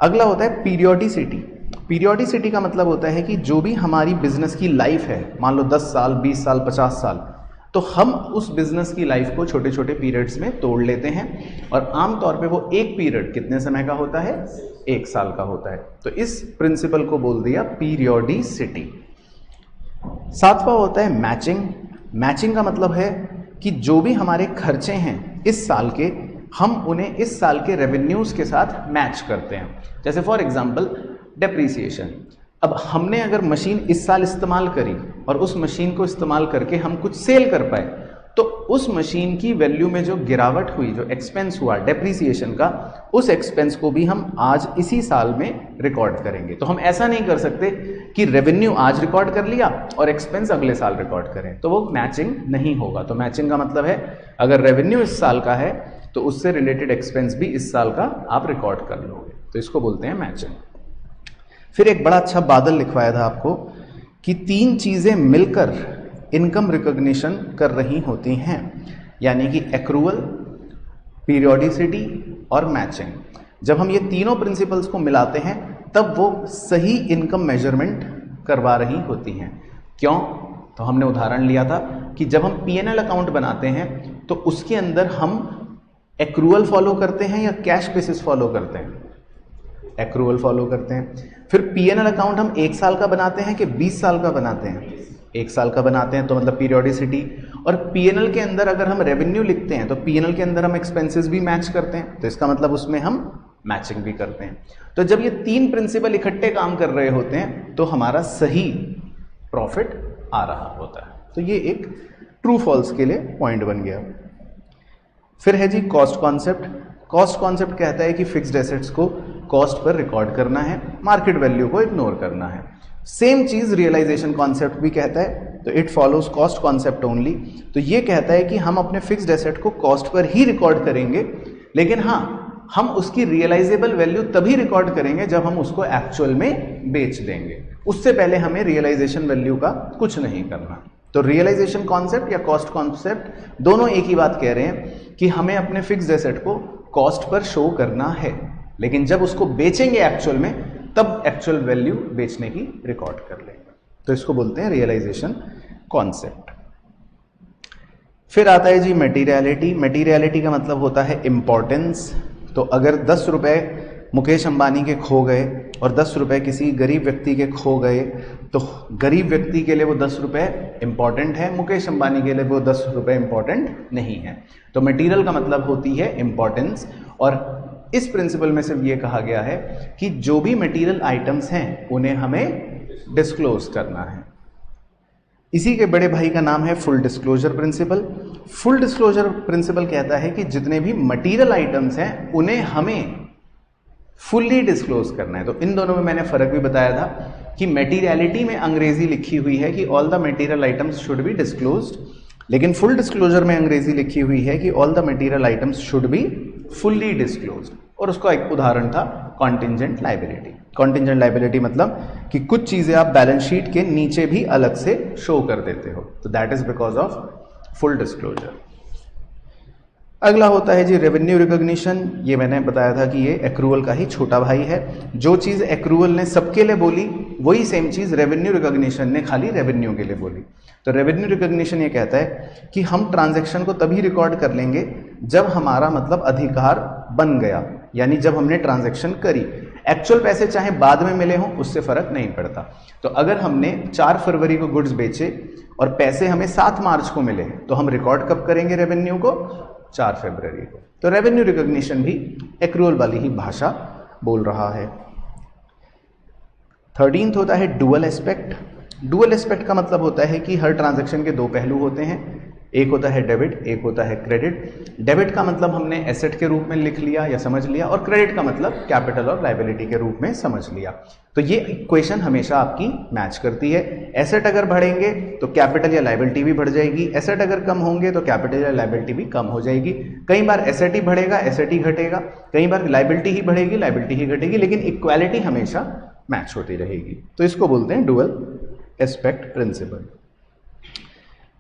अगला होता है पीरियोडिसिटी। पीरियोडिसिटी का मतलब होता है कि जो भी हमारी बिजनेस की लाइफ है, मान लो 10 साल, 20 साल, 50 साल, तो हम उस बिजनेस की लाइफ को छोटे छोटे पीरियड्स में तोड़ लेते हैं और आमतौर पे वो एक पीरियड कितने समय का होता है? 1 साल का होता है। तो इस प्रिंसिपल को बोल दिया पीरियोडिसिटी। 7वां होता है मैचिंग। मैचिंग का मतलब है कि जो भी हमारे खर्चे हैं इस साल के, हम उन्हें इस साल के रेवेन्यूज के साथ मैच करते हैं। जैसे फॉर एग्जांपल डेप्रीसिएशन। अब हमने अगर मशीन इस साल इस्तेमाल करी और उस मशीन को इस्तेमाल करके हम कुछ सेल कर पाए, तो उस मशीन की वैल्यू में जो गिरावट हुई, जो एक्सपेंस हुआ डेप्रीसिएशन का, उस एक्सपेंस को भी हम आज इसी साल में रिकॉर्ड करेंगे। तो हम ऐसा नहीं कर सकते कि रेवेन्यू आज रिकॉर्ड कर लिया और एक्सपेंस अगले साल रिकॉर्ड करें, तो वो मैचिंग नहीं होगा। तो मैचिंग का मतलब है अगर रेवेन्यू इस साल का है तो उससे रिलेटेड एक्सपेंस भी इस साल का आप रिकॉर्ड कर लोगे, तो इसको बोलते हैं मैचिंग। फिर एक बड़ा अच्छा बादल लिखवाया था आपको कि 3 चीजें मिलकर इनकम रिकॉग्निशन कर रही होती हैं, यानी कि एक्रूवल, पीरियोडिसिटी और मैचिंग। जब हम ये तीनों प्रिंसिपल्स को मिलाते हैं तब वो सही इनकम मेजरमेंट करवा रही होती हैं। क्यों? तो हमने उदाहरण लिया था कि जब हम P&L अकाउंट बनाते हैं तो उसके अंदर हम एक्रूवल फॉलो करते हैं या कैश बेसिस फॉलो करते हैं? एक्रूवल फॉलो करते हैं। फिर P&L अकाउंट हम 1 साल का बनाते हैं कि 20 साल का बनाते हैं? 1 साल का बनाते हैं, तो मतलब पीरियोडिसिटी। और P&L के अंदर अगर हम रेवेन्यू लिखते हैं तो P&L के अंदर हम एक्सपेंसेस भी मैच करते हैं, तो इसका मतलब उसमें हम मैचिंग भी करते हैं। तो जब ये 3 प्रिंसिपल इकट्ठे काम कर रहे होते हैं तो हमारा सही प्रॉफिट आ रहा होता है। तो ये एक ट्रू फॉल्स के लिए पॉइंट बन गया। फिर है जी कॉस्ट कॉन्सेप्ट। कॉस्ट कॉन्सेप्ट कहता है कि फिक्स्ड एसेट्स को कॉस्ट पर रिकॉर्ड करना है, मार्केट वैल्यू को इग्नोर करना है। सेम चीज रियलाइजेशन कॉन्सेप्ट भी कहता है, तो it follows cost concept only. तो ये कहता है कि हम अपने फिक्स्ड एसेट को कॉस्ट पर ही रिकॉर्ड करेंगे, लेकिन हाँ, हम उसकी रियलाइजेबल वैल्यू तभी रिकॉर्ड करेंगे जब हम उसको एक्चुअल में बेच देंगे। उससे पहले हमें रियलाइजेशन वैल्यू का कुछ नहीं करना। तो रियलाइजेशन कॉन्सेप्ट या कॉस्ट कॉन्सेप्ट दोनों एक ही बात कह रहे हैं कि हमें अपने फिक्स्ड एसेट को कॉस्ट पर शो करना है, लेकिन जब उसको बेचेंगे एक्चुअल में तब एक्चुअल वैल्यू बेचने की रिकॉर्ड कर लेंगे। तो इसको बोलते हैं रियलाइजेशन कॉन्सेप्ट। फिर आता है जी मटेरियलिटी। मटेरियलिटी का मतलब होता है इंपॉर्टेंस। तो अगर 10 रुपए मुकेश अंबानी के खो गए और 10 रुपये किसी गरीब व्यक्ति के खो गए, तो गरीब व्यक्ति के लिए वो 10 रुपये इंपॉर्टेंट है, मुकेश अंबानी के लिए वो 10 रुपये इंपॉर्टेंट नहीं है। तो मटेरियल का मतलब होती है इंपॉर्टेंस, और इस प्रिंसिपल में सिर्फ ये कहा गया है कि जो भी मटेरियल आइटम्स हैं उन्हें हमें डिस्क्लोज करना है। इसी के बड़े भाई का नाम है full disclosure principle. Full disclosure principle कहता है कि जितने भी मटेरियल आइटम्स हैं उन्हें हमें फुल्ली डिस्क्लोज करना है। तो इन दोनों में मैंने फर्क भी बताया था कि मटेरियलिटी में अंग्रेजी लिखी हुई है कि all the material items should be disclosed, लेकिन फुल डिस्क्लोजर में अंग्रेजी लिखी हुई है कि all the material items should be fully disclosed. और उसका एक उदाहरण था कॉन्टिंजेंट लायबिलिटी। कॉन्टिंजेंट लायबिलिटी मतलब कि कुछ चीजें आप बैलेंस शीट के नीचे भी अलग से शो कर देते हो, तो that is because of full disclosure. अगला होता है जी रेवेन्यू रिकॉग्निशन। ये मैंने बताया था कि ये एक्रूअल का ही छोटा भाई है। जो चीज़ एक्रूअल ने सबके लिए बोली वही सेम चीज़ रेवेन्यू रिकॉग्निशन ने खाली रेवेन्यू के लिए बोली। तो रेवेन्यू रिकॉग्निशन ये कहता है कि हम ट्रांजैक्शन को तभी रिकॉर्ड कर लेंगे जब हमारा मतलब अधिकार बन गया, यानी जब हमने ट्रांजैक्शन करी। एक्चुअल पैसे चाहे बाद में मिले हों उससे फर्क नहीं पड़ता। तो अगर हमने 4 फरवरी को गुड्स बेचे और पैसे हमें 7 मार्च को मिले, तो हम रिकॉर्ड कब करेंगे रेवेन्यू को? 4 फरवरी को। तो रेवेन्यू रिकॉग्निशन भी एक्रूअल वाली ही भाषा बोल रहा है। 13th होता है डुअल एस्पेक्ट। डुअल एस्पेक्ट का मतलब होता है कि हर ट्रांजैक्शन के 2 पहलू होते हैं, एक होता है डेबिट, एक होता है क्रेडिट। डेबिट का मतलब हमने एसेट के रूप में लिख लिया या समझ लिया, और क्रेडिट का मतलब कैपिटल और लायबिलिटी के रूप में समझ लिया। तो ये इक्वेशन हमेशा आपकी मैच करती है। एसेट अगर बढ़ेंगे तो कैपिटल या लायबिलिटी भी बढ़ जाएगी, एसेट अगर कम होंगे तो कैपिटल या लायबिलिटी भी कम हो जाएगी। कई बार एसेट ही बढ़ेगा, एसेट ही घटेगा, कई बार लायबिलिटी ही बढ़ेगी, लायबिलिटी ही घटेगी, लेकिन इक्वालिटी हमेशा मैच होती रहेगी। तो इसको बोलते हैं डुअल एस्पेक्ट प्रिंसिपल।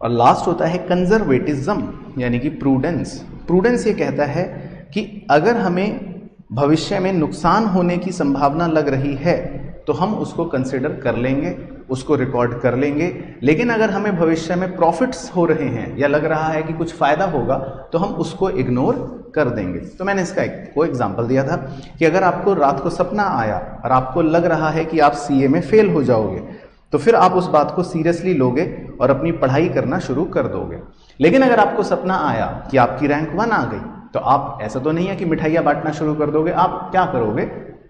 और लास्ट होता है कंजर्वेटिज्म, यानी कि प्रूडेंस। प्रूडेंस ये कहता है कि अगर हमें भविष्य में नुकसान होने की संभावना लग रही है तो हम उसको कंसिडर कर लेंगे, उसको रिकॉर्ड कर लेंगे, लेकिन अगर हमें भविष्य में प्रॉफिट्स हो रहे हैं या लग रहा है कि कुछ फायदा होगा तो हम उसको इग्नोर कर देंगे। तो मैंने इसका एक एग्जांपल दिया था कि अगर आपको रात को सपना आया और आपको लग रहा है कि आप सीए में फेल हो जाओगे, तो फिर आप उस बात को सीरियसली लोगे और अपनी पढ़ाई करना शुरू कर दोगे। लेकिन अगर आपको सपना आया कि आपकी रैंक 1 आ गई, तो आप ऐसा तो नहीं है कि मिठाइयाँ बांटना शुरू कर दोगे, आप क्या करोगे?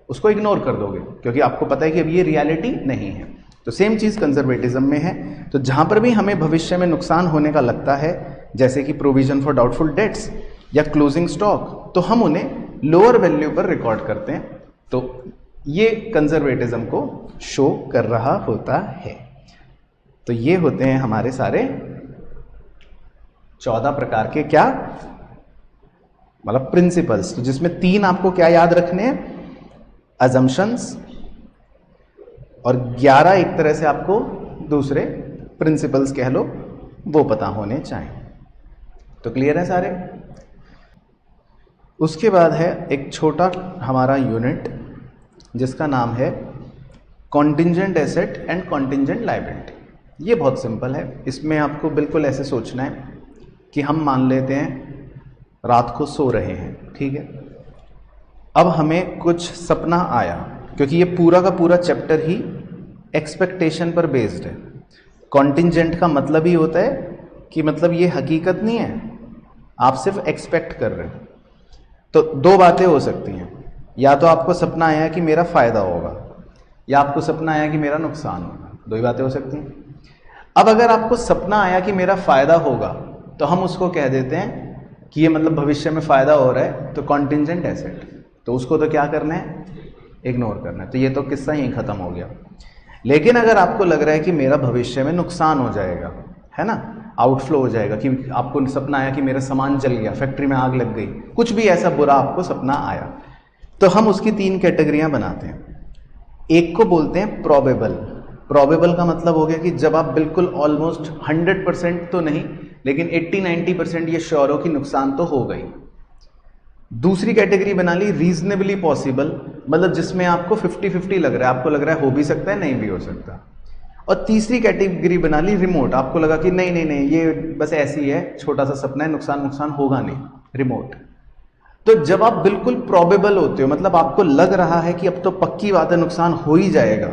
उसको इग्नोर कर दोगे, क्योंकि आपको पता है कि अब ये रियलिटी नहीं है। तो सेम चीज़ कंजर्वेटिज्म में है। तो जहाँ पर भी हमें भविष्य में नुकसान होने का लगता है, जैसे कि प्रोविजन फॉर डाउटफुल डेट्स या क्लोजिंग स्टॉक, तो हम उन्हें लोअर वैल्यू पर रिकॉर्ड करते हैं। तो ये कंजर्वेटिज्म को शो कर रहा होता है। तो ये होते हैं हमारे सारे 14 प्रकार के क्या मतलब प्रिंसिपल्स, तो जिसमें 3 आपको क्या याद रखने हैं? अजम्पशंस, और 11 एक तरह से आपको दूसरे प्रिंसिपल्स कह लो वो पता होने चाहिए। तो क्लियर है सारे? उसके बाद है एक छोटा हमारा यूनिट जिसका नाम है contingent asset and contingent liability. ये बहुत सिंपल है। इसमें आपको बिल्कुल ऐसे सोचना है कि हम मान लेते हैं रात को सो रहे हैं, ठीक है। अब हमें कुछ सपना आया, क्योंकि ये पूरा का पूरा चैप्टर ही एक्सपेक्टेशन पर बेस्ड है। कॉन्टिंजेंट का मतलब ही होता है कि मतलब ये हकीकत नहीं है, आप सिर्फ एक्सपेक्ट कर रहे हो। तो 2 बातें हो सकती हैं, या तो आपको सपना आया कि मेरा फ़ायदा होगा, या आपको सपना आया कि मेरा नुकसान होगा। 2 ही बातें हो सकती हैं। अब अगर आपको सपना आया कि मेरा फ़ायदा होगा, तो हम उसको कह देते हैं कि ये मतलब भविष्य में फ़ायदा हो रहा है, तो कॉन्टिंजेंट एसेट। तो उसको तो क्या करना है? इग्नोर करना है। तो ये तो किस्सा ही ख़त्म हो गया। लेकिन अगर आपको लग रहा है कि मेरा भविष्य में नुकसान हो जाएगा, है ना, आउटफ्लो हो जाएगा, कि आपको सपना आया कि मेरा सामान जल गया, फैक्ट्री में आग लग गई, कुछ भी ऐसा बुरा आपको सपना आया, तो हम उसकी 3 कैटेगरियां बनाते हैं। एक को बोलते हैं प्रोबेबल। प्रोबेबल का मतलब हो गया कि जब आप बिल्कुल ऑलमोस्ट 100% तो नहीं, लेकिन 80-90% ये श्योर हो कि नुकसान तो हो गई। दूसरी कैटेगरी बना ली रीजनेबली पॉसिबल, मतलब जिसमें आपको 50-50 लग रहा है, आपको लग रहा है हो भी सकता है, नहीं भी हो सकता। और तीसरी कैटेगरी बना ली रिमोट, आपको लगा कि नहीं नहीं नहीं, ये बस ऐसी है, छोटा सा सपना है, नुकसान होगा नहीं, रिमोट। तो जब आप बिल्कुल प्रोबेबल होते हो, मतलब आपको लग रहा है कि अब तो पक्की बात है नुकसान हो ही जाएगा,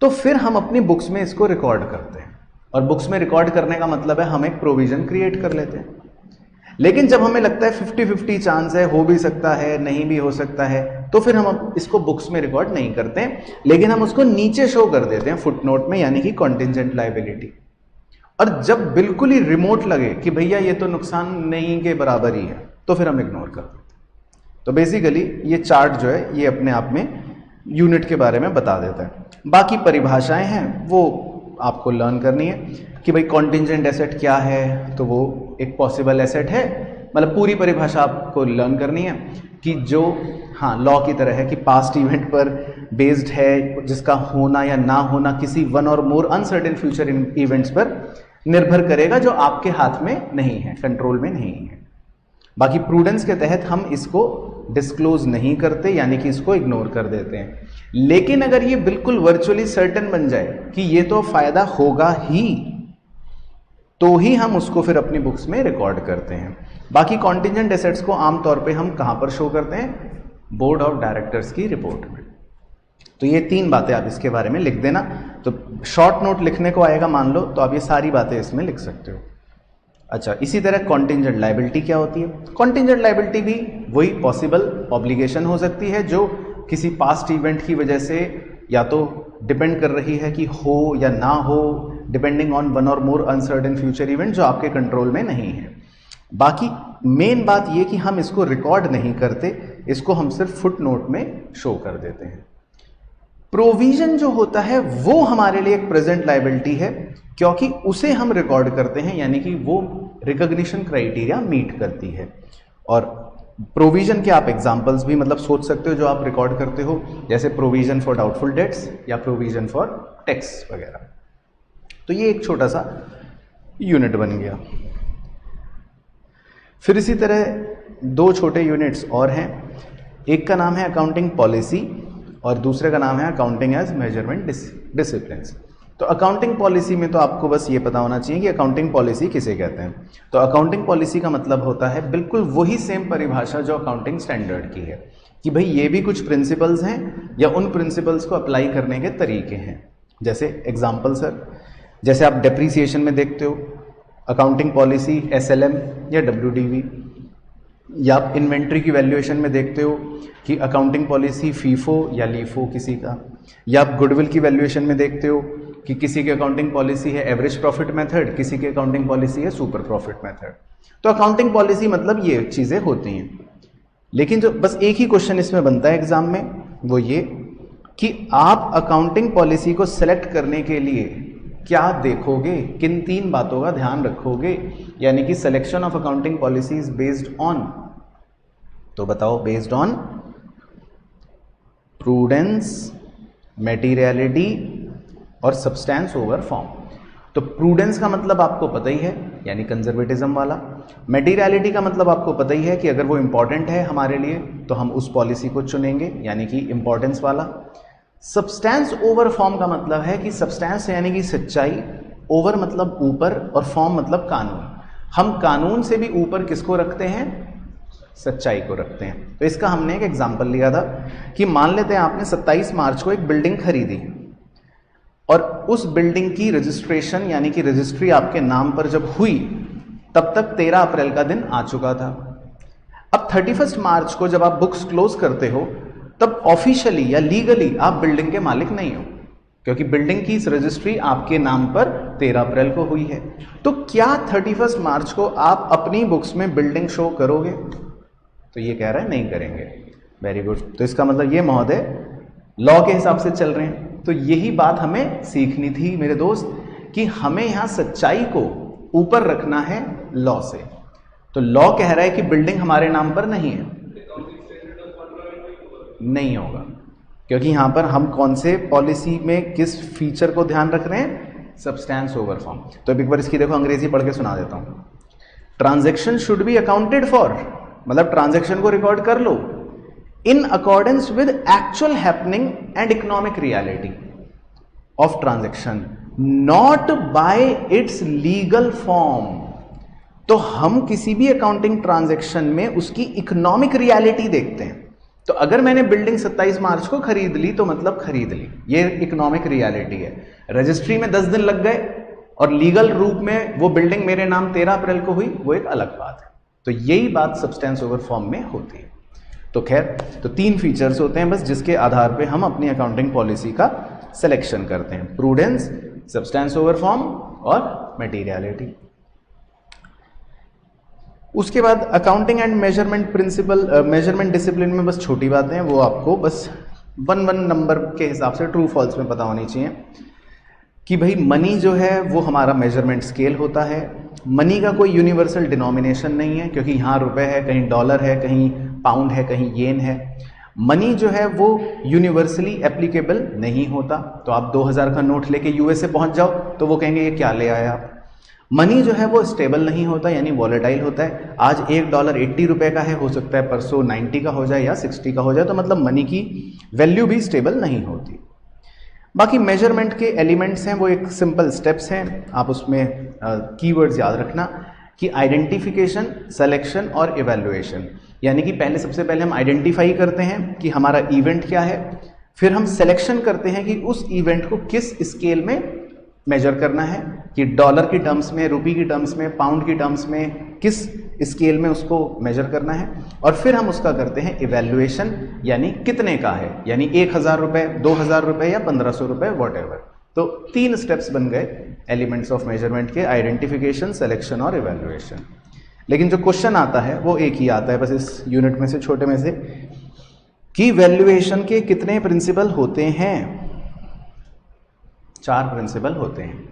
तो फिर हम अपनी बुक्स में इसको रिकॉर्ड करते हैं। और बुक्स में रिकॉर्ड करने का मतलब है हम एक प्रोविजन क्रिएट कर लेते हैं। लेकिन जब हमें लगता है 50-50 चांस है, हो भी सकता है नहीं भी हो सकता है, तो फिर हम इसको बुक्स में रिकॉर्ड नहीं करते हैं, लेकिन हम उसको नीचे शो कर देते हैं फुटनोट में, यानी कि कॉन्टिजेंट लायबिलिटी। और जब बिल्कुल ही रिमोट लगे कि भैया ये तो नुकसान नहीं के बराबर ही है, तो फिर हम इग्नोर कर देते हैं। तो बेसिकली ये चार्ट जो है ये अपने आप में यूनिट के बारे में बता देता है। बाकी परिभाषाएं हैं वो आपको लर्न करनी है कि भाई कॉन्टिजेंट एसेट क्या है, तो वो एक पॉसिबल एसेट है, मतलब पूरी परिभाषा आपको लर्न करनी है कि जो हाँ लॉ की तरह है कि पास्ट इवेंट पर बेस्ड है, जिसका होना या ना होना किसी वन और मोर अनसर्टेन फ्यूचर इवेंट्स पर निर्भर करेगा, जो आपके हाथ में नहीं है, कंट्रोल में नहीं है। बाकी प्रूडेंस के तहत हम इसको डिस्क्लोज नहीं करते, यानी कि इसको इग्नोर कर देते हैं। लेकिन अगर ये बिल्कुल वर्चुअली सर्टेन बन जाए कि ये तो फायदा होगा ही, तो ही हम उसको फिर अपनी बुक्स में रिकॉर्ड करते हैं। बाकी कॉन्टिजेंट एसेट्स को आमतौर पे हम कहां पर शो करते हैं? बोर्ड ऑफ डायरेक्टर्स की रिपोर्ट में। तो ये 3 बातें आप इसके बारे में लिख देना। तो शॉर्ट नोट लिखने को आएगा मान लो, तो आप ये सारी बातें इसमें लिख सकते हो। अच्छा, इसी तरह कॉन्टिजेंट लायबिलिटी क्या होती है? कॉन्टिजेंट लायबिलिटी भी वही पॉसिबल ऑब्लिगेशन हो सकती है जो किसी पास्ट इवेंट की वजह से या तो डिपेंड कर रही है कि हो या ना हो, डिपेंडिंग ऑन वन और मोर अनसर्टेन फ्यूचर इवेंट जो आपके कंट्रोल में नहीं है। बाकी मेन बात ये कि हम इसको रिकॉर्ड नहीं करते, इसको हम सिर्फ फुट नोट में शो कर देते हैं। प्रोविजन जो होता है वो हमारे लिए एक प्रेजेंट लायबिलिटी है, क्योंकि उसे हम रिकॉर्ड करते हैं, यानी कि वो रिकॉग्निशन क्राइटेरिया मीट करती है। और प्रोविजन के आप एग्जांपल्स भी मतलब सोच सकते हो जो आप रिकॉर्ड करते हो, जैसे प्रोविजन फॉर डाउटफुल डेट्स या प्रोविजन फॉर टैक्स वगैरह। तो ये एक छोटा सा यूनिट बन गया। फिर इसी तरह 2 छोटे यूनिट्स और हैं, एक का नाम है अकाउंटिंग पॉलिसी और दूसरे का नाम है अकाउंटिंग एज मेजरमेंट डिसिप्लिन्स। तो अकाउंटिंग पॉलिसी में तो आपको बस ये पता होना चाहिए कि अकाउंटिंग पॉलिसी किसे कहते हैं। तो अकाउंटिंग पॉलिसी का मतलब होता है बिल्कुल वही सेम परिभाषा जो अकाउंटिंग स्टैंडर्ड की है, कि भाई ये भी कुछ प्रिंसिपल्स हैं या उन प्रिंसिपल्स को अप्लाई करने के तरीके हैं। जैसे एग्जाम्पल सर, जैसे आप डेप्रीसिएशन में देखते हो अकाउंटिंग पॉलिसी SLM या WDV, या आप इन्वेंट्री की वैल्यूएशन में देखते हो कि अकाउंटिंग पॉलिसी FIFO या LIFO किसी का, या आप गुडविल की वैल्यूएशन में देखते हो कि किसी की अकाउंटिंग पॉलिसी है एवरेज प्रॉफिट मेथड, किसी की अकाउंटिंग पॉलिसी है सुपर प्रॉफिट मेथड। तो अकाउंटिंग पॉलिसी मतलब ये चीज़ें होती हैं। लेकिन जो बस एक ही क्वेश्चन इसमें बनता है एग्जाम में, वो ये कि आप अकाउंटिंग पॉलिसी को सिलेक्ट करने के लिए क्या देखोगे, किन 3 बातों का ध्यान रखोगे, यानी कि selection of accounting policy is based on, तो बताओ, बेस्ड ऑन प्रूडेंस, मटेरियलिटी और सब्सटेंस ओवर फॉर्म। तो प्रूडेंस का मतलब आपको पता ही है, यानी कंजर्वेटिज्म वाला। मटेरियलिटी का मतलब आपको पता ही है कि अगर वो इंपॉर्टेंट है हमारे लिए तो हम उस पॉलिसी को चुनेंगे, यानी कि इंपॉर्टेंस वाला। सब्सटेंस ओवर फॉर्म का मतलब है कि सब्सटेंस यानी कि सच्चाई, ओवर मतलब ऊपर और फॉर्म मतलब कानून। हम कानून से भी ऊपर किसको रखते हैं? सच्चाई को रखते हैं। तो इसका हमने एक एग्जाम्पल लिया था कि मान लेते हैं आपने 27 मार्च को एक बिल्डिंग खरीदी और उस बिल्डिंग की रजिस्ट्रेशन यानी कि रजिस्ट्री आपके नाम पर जब हुई तब तक 13 अप्रैल का दिन आ चुका था। अब 31 मार्च को जब आप बुक्स क्लोज करते हो तब ऑफिशियली या लीगली आप बिल्डिंग के मालिक नहीं हो, क्योंकि बिल्डिंग की इस रजिस्ट्री आपके नाम पर 13 अप्रैल को हुई है। तो क्या 31 मार्च को आप अपनी बुक्स में बिल्डिंग शो करोगे? तो ये कह रहा है नहीं करेंगे। Very good. तो इसका मतलब ये महोदय लॉ के हिसाब से चल रहे हैं। तो यही बात हमें सीखनी थी मेरे दोस्त, कि हमें यहाँ सच्चाई को ऊपर रखना है लॉ से। तो लॉ कह रहा है कि बिल्डिंग हमारे नाम पर नहीं है, नहीं होगा, क्योंकि यहां पर हम कौन से पॉलिसी में किस फीचर को ध्यान रख रहे हैं? Substance over form. तो एक बार इसकी देखो अंग्रेजी पढ़ के सुना देता हूं। Transaction should be accounted for, मतलब ट्रांजैक्शन को रिकॉर्ड कर लो in accordance with actual happening and economic reality of transaction, not by its legal form. तो हम किसी भी अकाउंटिंग ट्रांजैक्शन में उसकी इकोनॉमिक रियलिटी देखते हैं। तो अगर मैंने बिल्डिंग 27 मार्च को खरीद ली तो मतलब खरीद ली, ये इकोनॉमिक रियलिटी है। रजिस्ट्री में 10 दिन लग गए और लीगल रूप में वो बिल्डिंग मेरे नाम 13 अप्रैल को हुई, वो एक अलग बात है। तो यही बात सब्सटेंस ओवर फॉर्म में होती है। तो खैर, तो 3 फीचर्स होते हैं बस, जिसके आधार पे हम अपनी अकाउंटिंग पॉलिसी का सिलेक्शन करते हैं: प्रूडेंस, सब्सटेंस ओवर फॉर्म और मटेरियलिटी। उसके बाद accounting and measurement principle, measurement discipline में बस छोटी बातें हैं, वो आपको बस 1 नंबर के हिसाब से ट्रू फॉल्स में पता होनी चाहिए कि भाई मनी जो है वो हमारा मेजरमेंट स्केल होता है। मनी का कोई यूनिवर्सल डिनोमिनेशन नहीं है, क्योंकि यहाँ रुपए है, कहीं डॉलर है, कहीं पाउंड है, कहीं येन है। मनी जो है वो यूनिवर्सली एप्लीकेबल नहीं होता। तो आप 2000 का नोट लेके यूएसए पहुंच जाओ तो वो कहेंगे ये क्या ले आए आप। मनी जो है वो स्टेबल नहीं होता, यानी वॉलेटाइल होता है। आज $1 80 रुपए का है, हो सकता है परसों 90 का हो जाए या 60 का हो जाए, तो मतलब मनी की वैल्यू भी स्टेबल नहीं होती। बाकी मेजरमेंट के एलिमेंट्स हैं वो एक सिंपल स्टेप्स हैं, आप उसमें कीवर्ड्स याद रखना कि आइडेंटिफिकेशन, सिलेक्शन और इवैल्यूएशन। यानी कि पहले, सबसे पहले हम आइडेंटिफाई करते हैं कि हमारा इवेंट क्या है, फिर हम सिलेक्शन करते हैं कि उस इवेंट को किस स्केल में मेजर करना है, कि डॉलर की टर्म्स में, रुपी की टर्म्स में, पाउंड की टर्म्स में किस स्केल में उसको मेजर करना है। और फिर हम उसका करते हैं इवैल्यूएशन, यानी कितने का है, यानी 1000 रुपये, 2000 रुपये या 1500 रुपये, वॉट एवर। तो 3 स्टेप्स बन गए एलिमेंट्स ऑफ मेजरमेंट के: आइडेंटिफिकेशन, सिलेक्शन और इवैल्यूएशन। लेकिन जो क्वेश्चन आता है वो एक ही आता है बस इस यूनिट में से, छोटे में से, कि वैल्यूएशन के कितने प्रिंसिपल होते हैं। 4 प्रिंसिपल होते हैं।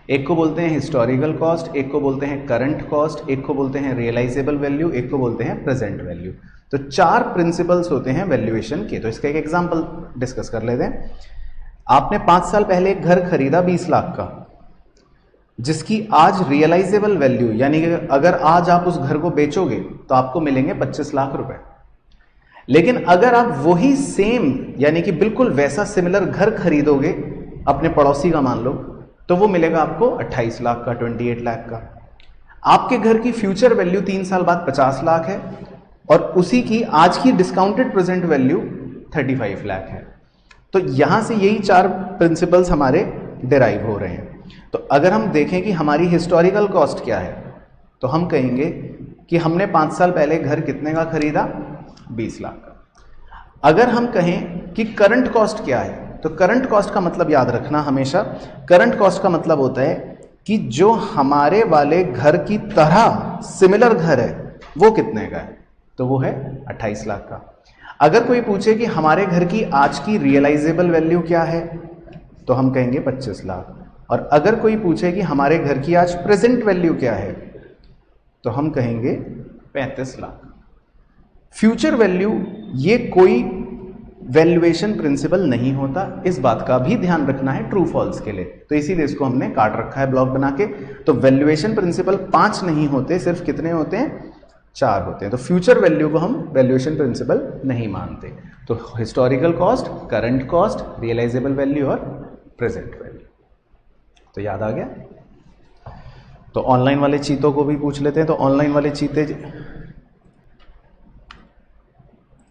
एक को बोलते हैं हिस्टोरिकल कॉस्ट, एक को बोलते हैं करंट कॉस्ट, एक को बोलते हैं रियलाइजेबल वैल्यू, एक को बोलते हैं प्रेजेंट वैल्यू। तो 4 प्रिंसिपल्स होते हैं वैल्यूएशन के। तो इसका एक एग्जांपल डिस्कस कर लेते हैं। आपने 5 साल पहले एक घर खरीदा 20 लाख का, जिसकी आज रियलाइजेबल वैल्यू, यानी कि अगर आज आप उस घर को बेचोगे तो आपको मिलेंगे 25 लाख रुपए। लेकिन अगर आप वही सेम, यानी कि बिल्कुल वैसा सिमिलर घर खरीदोगे अपने पड़ोसी का, मान लो, तो वो मिलेगा आपको 28 लाख का, 28 लाख का। आपके घर की फ्यूचर वैल्यू 3 साल बाद 50 लाख है और उसी की आज की डिस्काउंटेड प्रेजेंट वैल्यू 35 लाख है। तो यहां से यही 4 प्रिंसिपल्स हमारे डिराइव हो रहे हैं। तो अगर हम देखें कि हमारी हिस्टोरिकल कॉस्ट क्या है, तो हम कहेंगे कि हमने 5 साल पहले घर कितने का खरीदा, 20 लाख का। अगर हम कहें कि करंट कॉस्ट क्या है, तो करंट कॉस्ट का मतलब याद रखना हमेशा, करंट कॉस्ट का मतलब होता है कि जो हमारे वाले घर की तरह सिमिलर घर है वो कितने का है, तो वो है 28 लाख का। अगर कोई पूछे कि हमारे घर की आज की रियलाइजेबल वैल्यू क्या है, तो हम कहेंगे 25 लाख। और अगर कोई पूछे कि हमारे घर की आज प्रेजेंट वैल्यू क्या है, तो हम कहेंगे 35 लाख। फ्यूचर वैल्यू ये कोई वैल्यूएशन प्रिंसिपल नहीं होता, इस बात का भी ध्यान रखना है ट्रू फॉल्स के लिए। तो इसीलिए इसको हमने काट रखा है ब्लॉक बना के। तो वैल्यूएशन प्रिंसिपल 5 नहीं होते, सिर्फ कितने होते हैं, 4 होते हैं। तो फ्यूचर वैल्यू को हम वैल्यूएशन प्रिंसिपल नहीं मानते। तो historical cost, current cost, realizable value और प्रेजेंट वैल्यू। तो याद आ गया। तो ऑनलाइन वाले चीतों को भी पूछ लेते हैं। तो ऑनलाइन वाले चीते,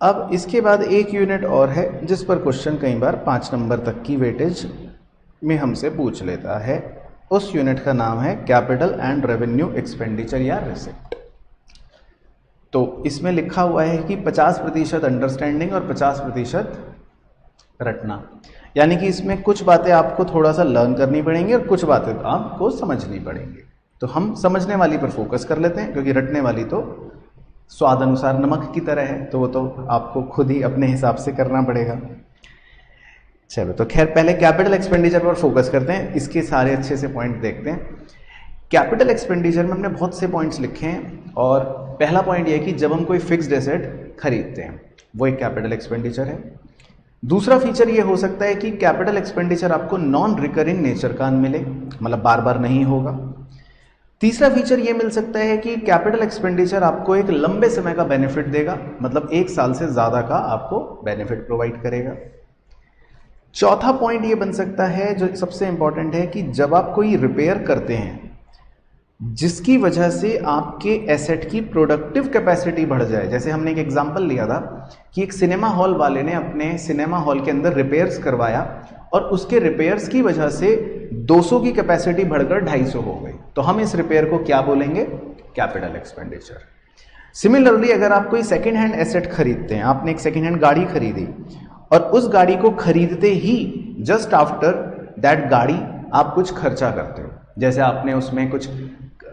अब इसके बाद एक यूनिट और है जिस पर क्वेश्चन कई बार 5 नंबर तक की वेटेज में हमसे पूछ लेता है। उस यूनिट का नाम है कैपिटल एंड रेवेन्यू एक्सपेंडिचर या रिसिप्ट। तो इसमें लिखा हुआ है कि 50% अंडरस्टैंडिंग और 50% रटना, यानी कि इसमें कुछ बातें आपको थोड़ा सा लर्न करनी पड़ेंगी और कुछ बातें आपको समझनी पड़ेंगी। तो हम समझने वाली पर फोकस कर लेते हैं, क्योंकि रटने वाली तो स्वाद अनुसार नमक की तरह है, तो वो तो आपको खुद ही अपने हिसाब से करना पड़ेगा। चलो, तो खैर पहले कैपिटल एक्सपेंडिचर पर फोकस करते हैं, इसके सारे अच्छे से पॉइंट देखते हैं। कैपिटल एक्सपेंडिचर में हमने बहुत से पॉइंट्स लिखे हैं और पहला पॉइंट यह है कि जब हम कोई फिक्स्ड एसेट खरीदते हैं वो एक कैपिटल एक्सपेंडिचर है। दूसरा फीचर ये हो सकता है कि कैपिटल एक्सपेंडिचर आपको नॉन रिकरिंग नेचर का मिले, मतलब बार बार नहीं होगा। तीसरा फीचर ये मिल सकता है कि कैपिटल एक्सपेंडिचर आपको एक लंबे समय का बेनिफिट देगा, मतलब 1 साल से ज़्यादा का आपको बेनिफिट प्रोवाइड करेगा। चौथा पॉइंट ये बन सकता है जो सबसे इंपॉर्टेंट है कि जब आप कोई रिपेयर करते हैं जिसकी वजह से आपके एसेट की प्रोडक्टिव कैपेसिटी बढ़ जाए। जैसे हमने एक एग्जांपल लिया था कि एक सिनेमा हॉल वाले ने अपने सिनेमा हॉल के अंदर रिपेयर्स करवाया और उसके रिपेयर्स की वजह से 200 की कैपेसिटी बढ़कर 250 हो गई, तो हम इस रिपेयर को क्या बोलेंगे? Capital expenditure. सिमिलरली अगर आप कोई सेकेंड हैंड एसेट खरीदते हैं, आपने एक सेकेंड हैंड गाड़ी खरीदी और उस गाड़ी को खरीदते ही जस्ट आफ्टर दैट गाड़ी आप कुछ खर्चा करते हो, जैसे आपने उसमें कुछ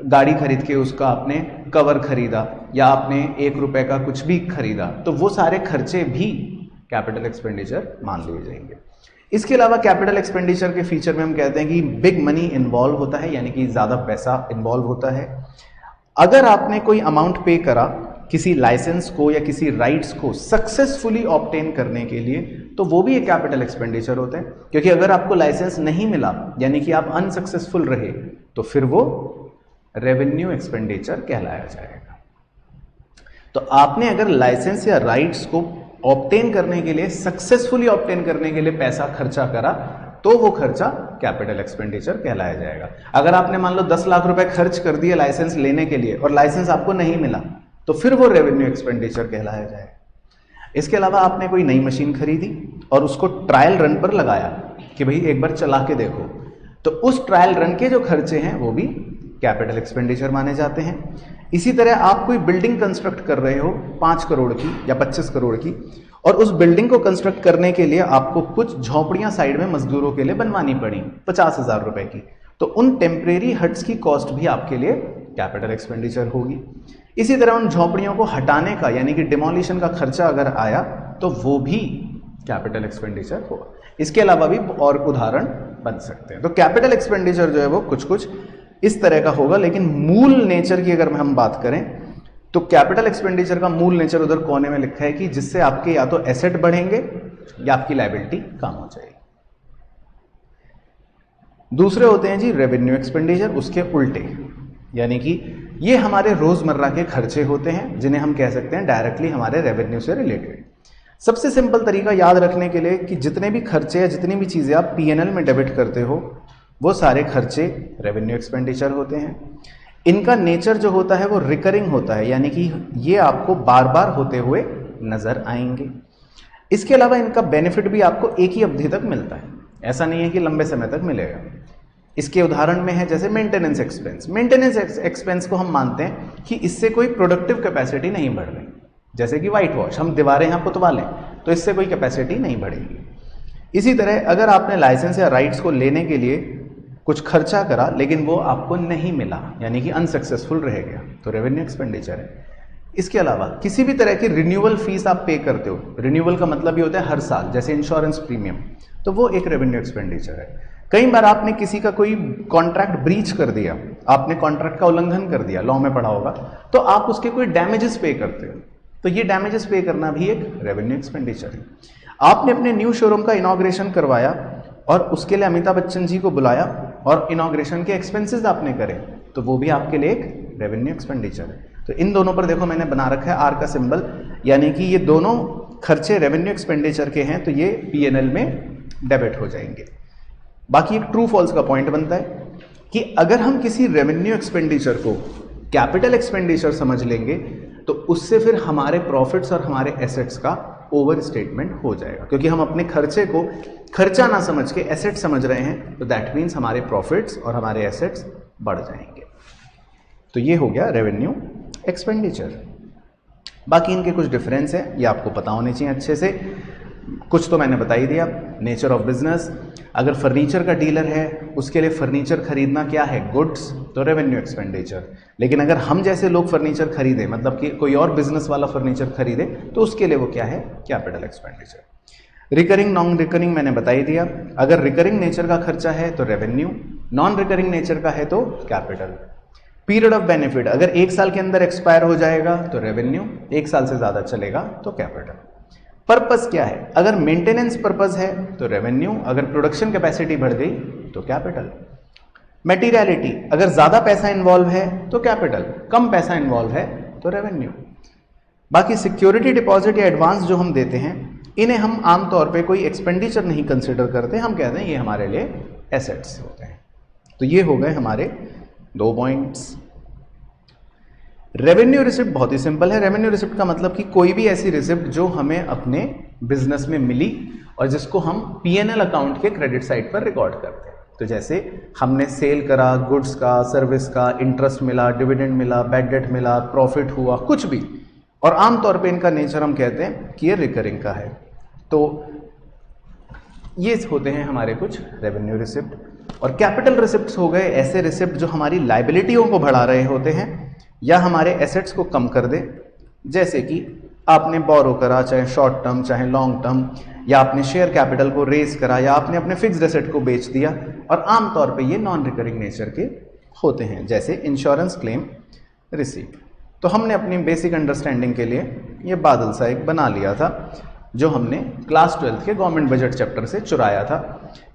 गाड़ी खरीद के उसका आपने कवर खरीदा या आपने 1 रुपए का कुछ भी खरीदा, तो वो सारे खर्चे भी कैपिटल एक्सपेंडिचर मान लिए जाएंगे। इसके अलावा कैपिटल एक्सपेंडिचर के फीचर में हम कहते हैं कि बिग मनी इन्वॉल्व होता है, यानी कि ज़्यादा पैसा इन्वॉल्व होता है। अगर आपने कोई अमाउंट पे करा किसी लाइसेंस को या किसी राइट्स को सक्सेसफुली ऑब्टेन करने के लिए, तो वो भी एक कैपिटल एक्सपेंडिचर होते हैं, क्योंकि अगर आपको लाइसेंस नहीं मिला यानी कि आप अनसक्सेसफुल रहे, तो फिर वो रेवेन्यू एक्सपेंडिचर कहलाया जाएगा। तो आपने अगर लाइसेंस या राइट्स को ऑब्टेन करने के लिए, सक्सेसफुली ऑब्टेन करने के लिए पैसा खर्चा करा, तो वो खर्चा कैपिटल एक्सपेंडिचर कहलाया जाएगा। अगर आपने मान लो 10 लाख रुपए खर्च कर दिए लाइसेंस लेने के लिए और लाइसेंस आपको नहीं मिला, तो फिर वो रेवेन्यू एक्सपेंडिचर कहलाया जाएगा। इसके अलावा आपने कोई नई मशीन खरीदी और उसको ट्रायल रन पर लगाया कि भाई एक बार चला के देखो, तो उस ट्रायल रन के जो खर्चे हैं वो भी कैपिटल एक्सपेंडिचर माने जाते हैं। इसी तरह आप कोई बिल्डिंग कंस्ट्रक्ट कर रहे हो 5 करोड़ की या 25 करोड़ की, और उस बिल्डिंग को कंस्ट्रक्ट करने के लिए आपको कुछ झोपड़ियां साइड में मजदूरों के लिए बनवानी पड़ी 50,000 रुपए की, तो उन टेम्परेरी हट्स की कॉस्ट भी आपके लिए कैपिटल एक्सपेंडिचर होगी। इसी तरह उन झोपड़ियों को हटाने का यानी कि डिमोलिशन का खर्चा अगर आया, तो वो भी कैपिटल एक्सपेंडिचर होगा। इसके अलावा भी और उदाहरण बन सकते हैं। तो कैपिटल एक्सपेंडिचर जो है वो कुछ कुछ इस तरह का होगा, लेकिन मूल नेचर की अगर हम बात करें तो कैपिटल एक्सपेंडिचर का मूल नेचर उधर कोने में लिखा है कि जिससे आपके या तो एसेट बढ़ेंगे या आपकी लायबिलिटी कम हो जाएगी। दूसरे होते हैं जी रेवेन्यू एक्सपेंडिचर, उसके उल्टे, यानी कि ये हमारे रोजमर्रा के खर्चे होते हैं जिन्हें हम कह सकते हैं डायरेक्टली हमारे रेवेन्यू से रिलेटेड। सबसे सिंपल तरीका याद रखने के लिए कि जितने भी खर्चे या जितनी भी चीजें आप पीएनएल में डेबिट करते हो वो सारे खर्चे रेवेन्यू एक्सपेंडिचर होते हैं। इनका नेचर जो होता है वो रिकरिंग होता है, यानी कि ये आपको बार बार होते हुए नजर आएंगे। इसके अलावा इनका बेनिफिट भी आपको एक ही अवधि तक मिलता है, ऐसा नहीं है कि लंबे समय तक मिलेगा। इसके उदाहरण में है जैसे मेंटेनेंस एक्सपेंस। मेंटेनेंस एक्सपेंस को हम मानते हैं कि इससे कोई प्रोडक्टिव कैपेसिटी नहीं बढ़ रही, जैसे कि व्हाइट वॉश, हम दीवारें यहाँ पुतवा लें तो इससे कोई कैपेसिटी नहीं बढ़ेगी। इसी तरह अगर आपने लाइसेंस या राइट्स को लेने के लिए कुछ खर्चा करा लेकिन वो आपको नहीं मिला, यानी कि अनसक्सेसफुल रह गया, तो रेवेन्यू एक्सपेंडिचर है। इसके अलावा किसी भी तरह की रिन्यूअल फीस आप पे करते हो, रिन्यूअल का मतलब ये होता है हर साल, जैसे इंश्योरेंस प्रीमियम, तो वो एक रेवेन्यू एक्सपेंडिचर है। कई बार आपने किसी का कोई कॉन्ट्रैक्ट ब्रीच कर दिया, आपने कॉन्ट्रैक्ट का उल्लंघन कर दिया, लॉ में पढ़ा होगा, तो आप उसके कोई डैमेजेस पे करते हो, तो ये डैमेजेस पे करना भी एक रेवेन्यू एक्सपेंडिचर है। आपने अपने न्यू शोरूम का इनॉग्रेशन करवाया और उसके लिए अमिताभ बच्चन जी को बुलाया और इनॉग्रेशन के एक्सपेंसेस आपने करे, तो वो भी आपके लिए एक रेवेन्यू एक्सपेंडिचर है। तो इन दोनों पर देखो मैंने बना रखा है आर का सिंबल, यानी कि ये दोनों खर्चे रेवेन्यू एक्सपेंडिचर के हैं, तो ये पीएनएल में डेबिट हो जाएंगे। बाकी एक ट्रू फॉल्स का पॉइंट बनता है कि अगर हम किसी रेवेन्यू एक्सपेंडिचर को कैपिटल एक्सपेंडिचर समझ लेंगे तो उससे फिर हमारे प्रॉफिट्स और हमारे एसेट्स का ओवर स्टेटमेंट हो जाएगा, क्योंकि हम अपने खर्चे को खर्चा ना समझ के एसेट समझ रहे हैं, तो दैट मीन्स हमारे प्रॉफिट्स और हमारे एसेट्स बढ़ जाएंगे। तो ये हो गया रेवेन्यू एक्सपेंडिचर। बाकी इनके कुछ डिफरेंस है, ये आपको पता होने चाहिए अच्छे से। कुछ तो मैंने बता ही दिया। नेचर ऑफ बिजनेस, अगर फर्नीचर का डीलर है उसके लिए फर्नीचर खरीदना क्या है, गुड्स, तो रेवेन्यू एक्सपेंडिचर। लेकिन अगर हम जैसे लोग फर्नीचर खरीदे, मतलब कि कोई और बिजनेस वाला फर्नीचर खरीदे, तो उसके लिए वो क्या है, capital expenditure. Recurring non recurring मैंने बता ही दिया। अगर रिकरिंग नेचर का खर्चा है तो रेवेन्यू, नॉन रिकरिंग नेचर का है तो कैपिटल। पीरियड ऑफ बेनिफिट, अगर 1 साल के अंदर एक्सपायर हो जाएगा तो रेवेन्यू, 1 साल से ज्यादा चलेगा तो कैपिटल। पर्पस क्या है, अगर मेंटेनेंस पर्पस है तो रेवेन्यू, अगर प्रोडक्शन कैपेसिटी बढ़ गई तो कैपिटल। मटेरियलिटी, अगर ज्यादा पैसा इन्वॉल्व है तो कैपिटल, कम पैसा इन्वॉल्व है तो रेवेन्यू। बाकी सिक्योरिटी डिपॉजिट या एडवांस जो हम देते हैं, इन्हें हम आमतौर पे कोई एक्सपेंडिचर नहीं कंसिडर करते, हम कहते हैं ये हमारे लिए एसेट्स होते हैं। तो ये हो गए हमारे 2 पॉइंट्स। रेवेन्यू रिसिप्ट बहुत ही सिंपल है। रेवेन्यू रिसिप्ट का मतलब कि कोई भी ऐसी रिसिप्ट जो हमें अपने बिजनेस में मिली और जिसको हम P&L अकाउंट के क्रेडिट साइड पर रिकॉर्ड करते हैं। तो जैसे हमने सेल करा, गुड्स का, सर्विस का, इंटरेस्ट मिला, डिविडेंड मिला, बैड डेट मिला, प्रॉफिट हुआ, कुछ भी, और आमतौर पे इनका नेचर हम कहते हैं कि ये रिकरिंग का है। तो ये होते हैं हमारे कुछ रेवेन्यू रिसिप्ट। और कैपिटल रिसिप्ट्स हो गए ऐसे रिसिप्ट जो हमारी लाइबिलिटियों को बढ़ा रहे होते हैं या हमारे एसेट्स को कम कर दे। जैसे कि आपने बोरो करा, चाहे शॉर्ट टर्म चाहे लॉन्ग टर्म, या आपने शेयर कैपिटल को रेज करा, या आपने अपने फिक्स्ड एसेट को बेच दिया, और आमतौर पे ये नॉन रिकरिंग नेचर के होते हैं, जैसे इंश्योरेंस क्लेम रिसीट। तो हमने अपनी बेसिक अंडरस्टैंडिंग के लिए ये बादल सा एक बना लिया था जो हमने क्लास 12 के गवर्नमेंट बजट चैप्टर से चुराया था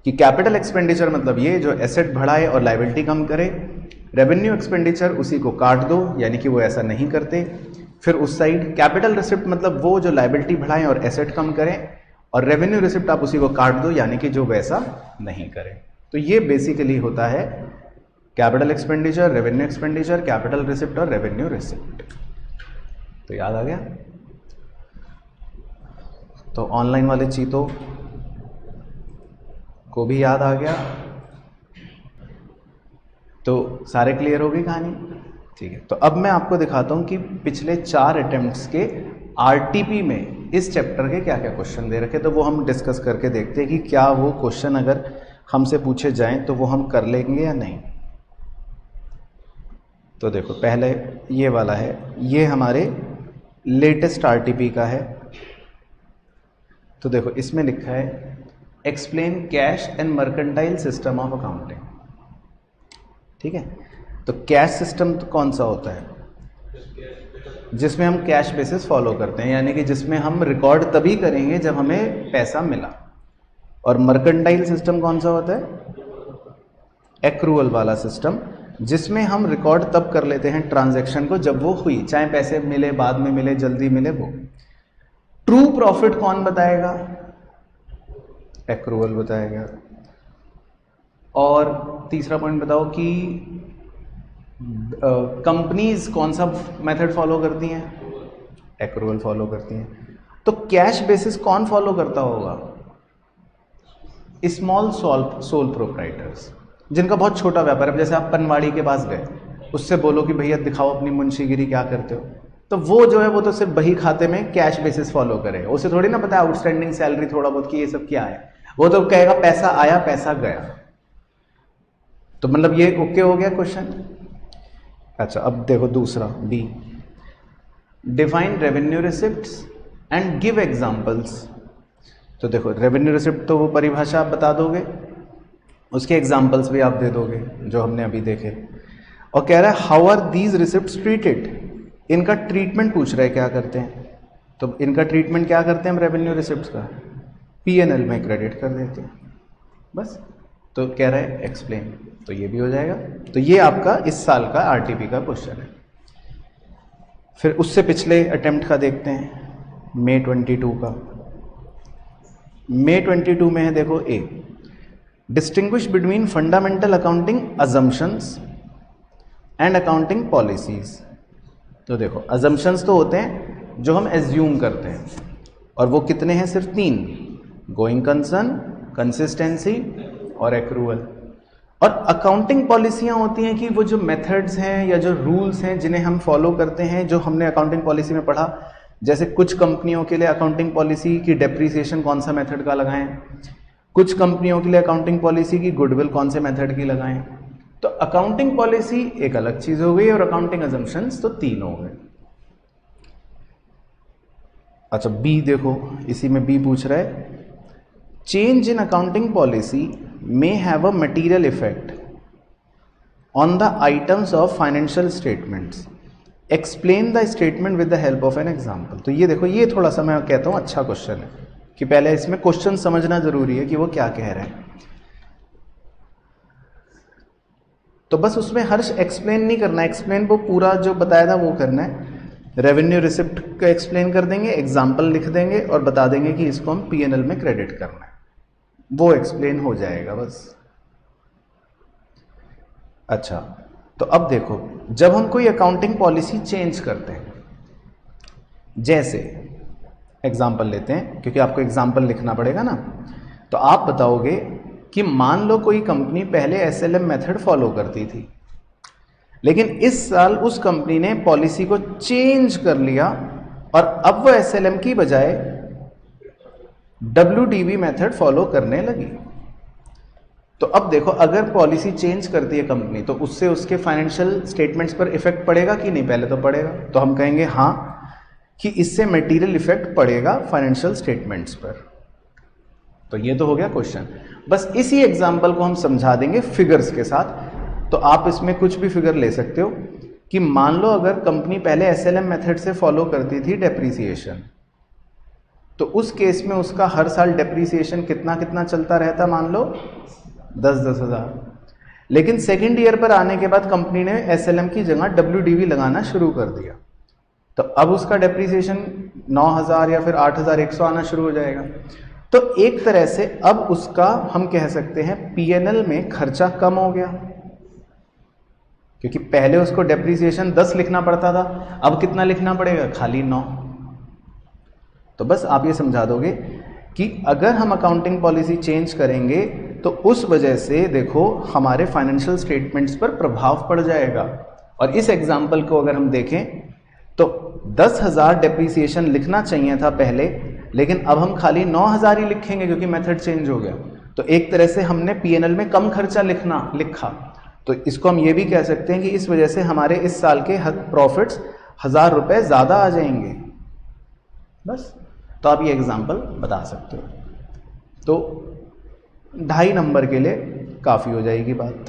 कि कैपिटल एक्सपेंडिचर मतलब ये जो एसेट बढ़ाए और लायबिलिटी कम करे, रेवेन्यू एक्सपेंडिचर उसी को काट दो, यानी कि वो ऐसा नहीं करते। फिर उस साइड कैपिटल रिसिप्ट मतलब वो जो लायबिलिटी बढ़ाएं और एसेट कम करें, और रेवेन्यू रिसिप्ट आप उसी को काट दो, यानी कि जो वैसा नहीं करें। तो ये बेसिकली होता है capital expenditure, revenue expenditure, capital receipt और रेवेन्यू रिसिप्ट। तो याद आ गया? तो ऑनलाइन वाले चीतों को भी याद आ गया? तो सारे क्लियर हो गई कहानी? ठीक है। तो अब मैं आपको दिखाता हूं कि पिछले 4 अटेम्प्ट्स के आरटीपी में इस चैप्टर के क्या क्या क्वेश्चन दे रखे, तो वो हम डिस्कस करके देखते हैं कि क्या वो क्वेश्चन अगर हमसे पूछे जाएं तो वो हम कर लेंगे या नहीं। तो देखो, पहले ये वाला है, ये हमारे लेटेस्ट आरटीपी का है। तो देखो इसमें लिखा है explain cash and mercantile system of accounting. ठीक है, तो कैश सिस्टम तो कौन सा होता है? जिसमें हम कैश बेसिस फॉलो करते हैं, यानी कि जिसमें हम रिकॉर्ड तभी करेंगे जब हमें पैसा मिला। और मर्केंटाइल सिस्टम कौन सा होता है? एक्रूअल वाला सिस्टम, जिसमें हम रिकॉर्ड तब कर लेते हैं ट्रांजैक्शन को जब वो हुई, चाहे पैसे मिले, बाद में मिले, जल्दी मिले, वो। ट्रू प्रॉफिट कौन बताएगा? एक्रूअल बताएगा। और तीसरा पॉइंट बताओ कि कंपनीज कौन सा मेथड फॉलो करती हैं? एक्रूअल फॉलो करती हैं। तो कैश बेसिस कौन फॉलो करता होगा? स्मॉल सोल प्रोप्राइटर्स, जिनका बहुत छोटा व्यापार है। जैसे आप पनवाड़ी के पास गए, उससे बोलो कि भैया दिखाओ अपनी मुंशीगिरी क्या करते हो, तो वो जो है वो तो सिर्फ बही खाते में कैश बेसिस फॉलो करेगा। उसे थोड़ी ना पता है आउटस्टैंडिंग सैलरी थोड़ा बहुत कि ये सब क्या है। वो तो कहेगा पैसा आया पैसा गया। तो मतलब ये ओके हो गया क्वेश्चन। अच्छा, अब देखो दूसरा B, define revenue receipts and give examples. तो देखो रेवेन्यू रिसिप्ट तो वो परिभाषा आप बता दोगे, उसके एग्जांपल्स भी आप दे दोगे जो हमने अभी देखे। और कह रहा है how are these receipts treated, इनका ट्रीटमेंट पूछ रहा है क्या करते हैं। तो इनका ट्रीटमेंट क्या करते हैं हम रेवेन्यू रिसिप्ट्स का? P&L में क्रेडिट कर देते हैं बस। तो कह रहा है एक्सप्लेन, तो ये भी हो जाएगा। तो ये आपका इस साल का आरटीपी का क्वेश्चन है। फिर उससे पिछले अटेम्प्ट का देखते हैं, मई 22 का। मई 22 में है देखो a, distinguish between fundamental accounting assumptions and accounting policies. तो देखो अजम्पशंस तो होते हैं जो हम एज्यूम करते हैं, और वो कितने हैं? सिर्फ 3, गोइंग कंसर्न, कंसिस्टेंसी और एक्रूअल। और अकाउंटिंग पॉलिसियां होती हैं कि वो जो मेथड्स हैं या जो रूल्स हैं जिन्हें हम फॉलो करते हैं, जो हमने अकाउंटिंग पॉलिसी में पढ़ा। जैसे कुछ कंपनियों के लिए अकाउंटिंग पॉलिसी की डेप्रिसिएशन कौन सा मेथड का लगाएं, कुछ कंपनियों के लिए अकाउंटिंग पॉलिसी की गुडविल कौन से मेथड की लगाएं। तो अकाउंटिंग पॉलिसी एक अलग चीज हो गई और अकाउंटिंग अजम्पशंस तो 3 हो गए। अच्छा बी देखो, इसी में बी पूछ रहा है change in accounting policy may have a material effect on the items of financial statements, explain the statement with the help of an example. तो ये देखो, ये थोड़ा सा मैं कहता हूं अच्छा क्वेश्चन है कि पहले इसमें क्वेश्चन समझना जरूरी है कि वो क्या कह रहे हैं। तो बस उसमें हर्ष एक्सप्लेन नहीं करना, एक्सप्लेन वो पूरा जो बताया था वो करना है। रेवेन्यू रिसिप्ट को एक्सप्लेन कर देंगे, एग्जाम्पल लिख देंगे और बता देंगे कि इसको हम P&L में क्रेडिट करना है, वो एक्सप्लेन हो जाएगा बस। अच्छा, तो अब देखो, जब हम कोई अकाउंटिंग पॉलिसी चेंज करते हैं, जैसे एग्जाम्पल लेते हैं क्योंकि आपको एग्जाम्पल लिखना पड़ेगा ना, तो आप बताओगे कि मान लो कोई कंपनी पहले एसएलएम मेथड फॉलो करती थी, लेकिन इस साल उस कंपनी ने पॉलिसी को चेंज कर लिया और अब वो एसएलएम की बजाय डब्ल्यूडीवी मेथड फॉलो करने लगी। तो अब देखो, अगर पॉलिसी चेंज करती है कंपनी तो उससे उसके फाइनेंशियल स्टेटमेंट्स पर इफेक्ट पड़ेगा कि नहीं? पहले तो पड़ेगा। तो हम कहेंगे हाँ कि इससे मटेरियल इफेक्ट पड़ेगा फाइनेंशियल स्टेटमेंट्स पर। तो ये तो हो गया क्वेश्चन। बस इसी एग्जांपल को हम समझा देंगे फिगर्स के साथ। तो आप इसमें कुछ भी फिगर ले सकते हो कि मान लो अगर कंपनी पहले एसएलएम मेथड से फॉलो करती थी डेप्रीसिएशन, तो उस केस में उसका हर साल डेप्रीसिएशन कितना कितना चलता रहता, मान लो 10-10 हज़ार। लेकिन सेकेंड ईयर पर आने के बाद कंपनी ने एसएलएम की जगह डब्ल्यूडीवी लगाना शुरू कर दिया, तो अब उसका डेप्रीसिएशन 9,000 या फिर 8,100 आना शुरू हो जाएगा। तो एक तरह से अब उसका हम कह सकते हैं पीएनएल में खर्चा कम हो गया, क्योंकि पहले उसको डेप्रीसिएशन 10 लिखना पड़ता था, अब कितना लिखना पड़ेगा? खाली 9। तो बस आप ये समझा दोगे कि अगर हम अकाउंटिंग पॉलिसी चेंज करेंगे तो उस वजह से देखो हमारे फाइनेंशियल स्टेटमेंट्स पर प्रभाव पड़ जाएगा। और इस एग्जाम्पल को अगर हम देखें तो 10,000 डेप्रीसिएशन लिखना चाहिए था पहले, लेकिन अब हम खाली 9,000 ही लिखेंगे क्योंकि मेथड चेंज हो गया। तो एक तरह से हमने पीएनएल में कम खर्चा लिखा। तो इसको हम ये भी कह सकते हैं कि इस वजह से हमारे इस साल के प्रॉफिट्स 1,000 रुपये ज़्यादा आ जाएंगे। बस, तो आप ये एग्जाम्पल बता सकते हो। तो 2.5 नंबर के लिए काफ़ी हो जाएगी बात।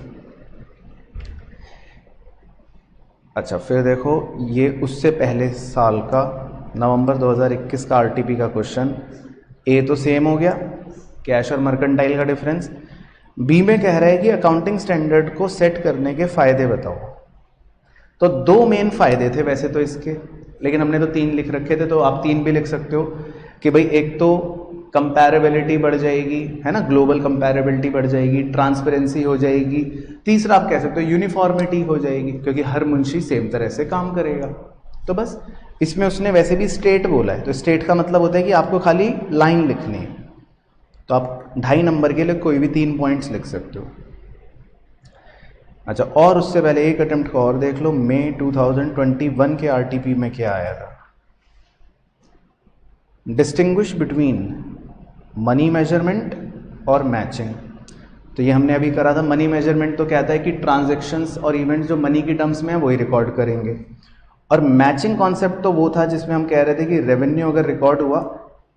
अच्छा, फिर देखो ये उससे पहले साल का नवंबर 2021 का आरटीपी का क्वेश्चन। ए तो सेम हो गया, कैश और मर्केंटाइल का डिफरेंस। बी में कह रहा है कि अकाउंटिंग स्टैंडर्ड को सेट करने के फायदे बताओ। तो 2 मेन फायदे थे वैसे तो इसके, लेकिन हमने तो 3 लिख रखे थे, तो आप 3 भी लिख सकते हो कि भाई एक तो कंपैरेबिलिटी बढ़ जाएगी, है ना, ग्लोबल कंपैरेबिलिटी बढ़ जाएगी, ट्रांसपेरेंसी हो जाएगी। तीसरा आप कह सकते हो यूनिफॉर्मिटी हो जाएगी, क्योंकि हर मुंशी सेम तरह से काम करेगा। तो बस इसमें उसने वैसे भी स्टेट बोला है, तो स्टेट का मतलब होता है कि आपको खाली लाइन लिखनी है। तो आप 2.5 नंबर के लिए कोई भी 3 पॉइंट्स लिख सकते हो। अच्छा, और उससे पहले एक अटेम्प्ट को और देख लो, मई 2021 के आरटीपी में क्या आया था? डिस्टिंग्विश बिटवीन मनी मेजरमेंट और मैचिंग। तो ये हमने अभी करा था। मनी मेजरमेंट तो कहता है कि ट्रांजैक्शंस और इवेंट्स जो मनी की टर्म्स में है वही रिकॉर्ड करेंगे, और मैचिंग कॉन्सेप्ट तो वो था जिसमें हम कह रहे थे कि रेवेन्यू अगर रिकॉर्ड हुआ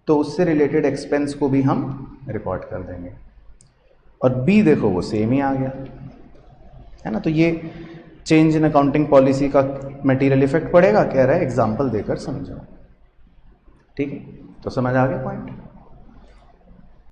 तो उससे रिलेटेड एक्सपेंस को भी हम रिकॉर्ड कर देंगे। और बी देखो वो सेम ही आ गया, है ना। तो ये चेंज इन अकाउंटिंग पॉलिसी का मटेरियल इफेक्ट पड़ेगा, कह रहा है एग्जाम्पल देकर समझाओ। ठीक है, तो समझ आ गया पॉइंट।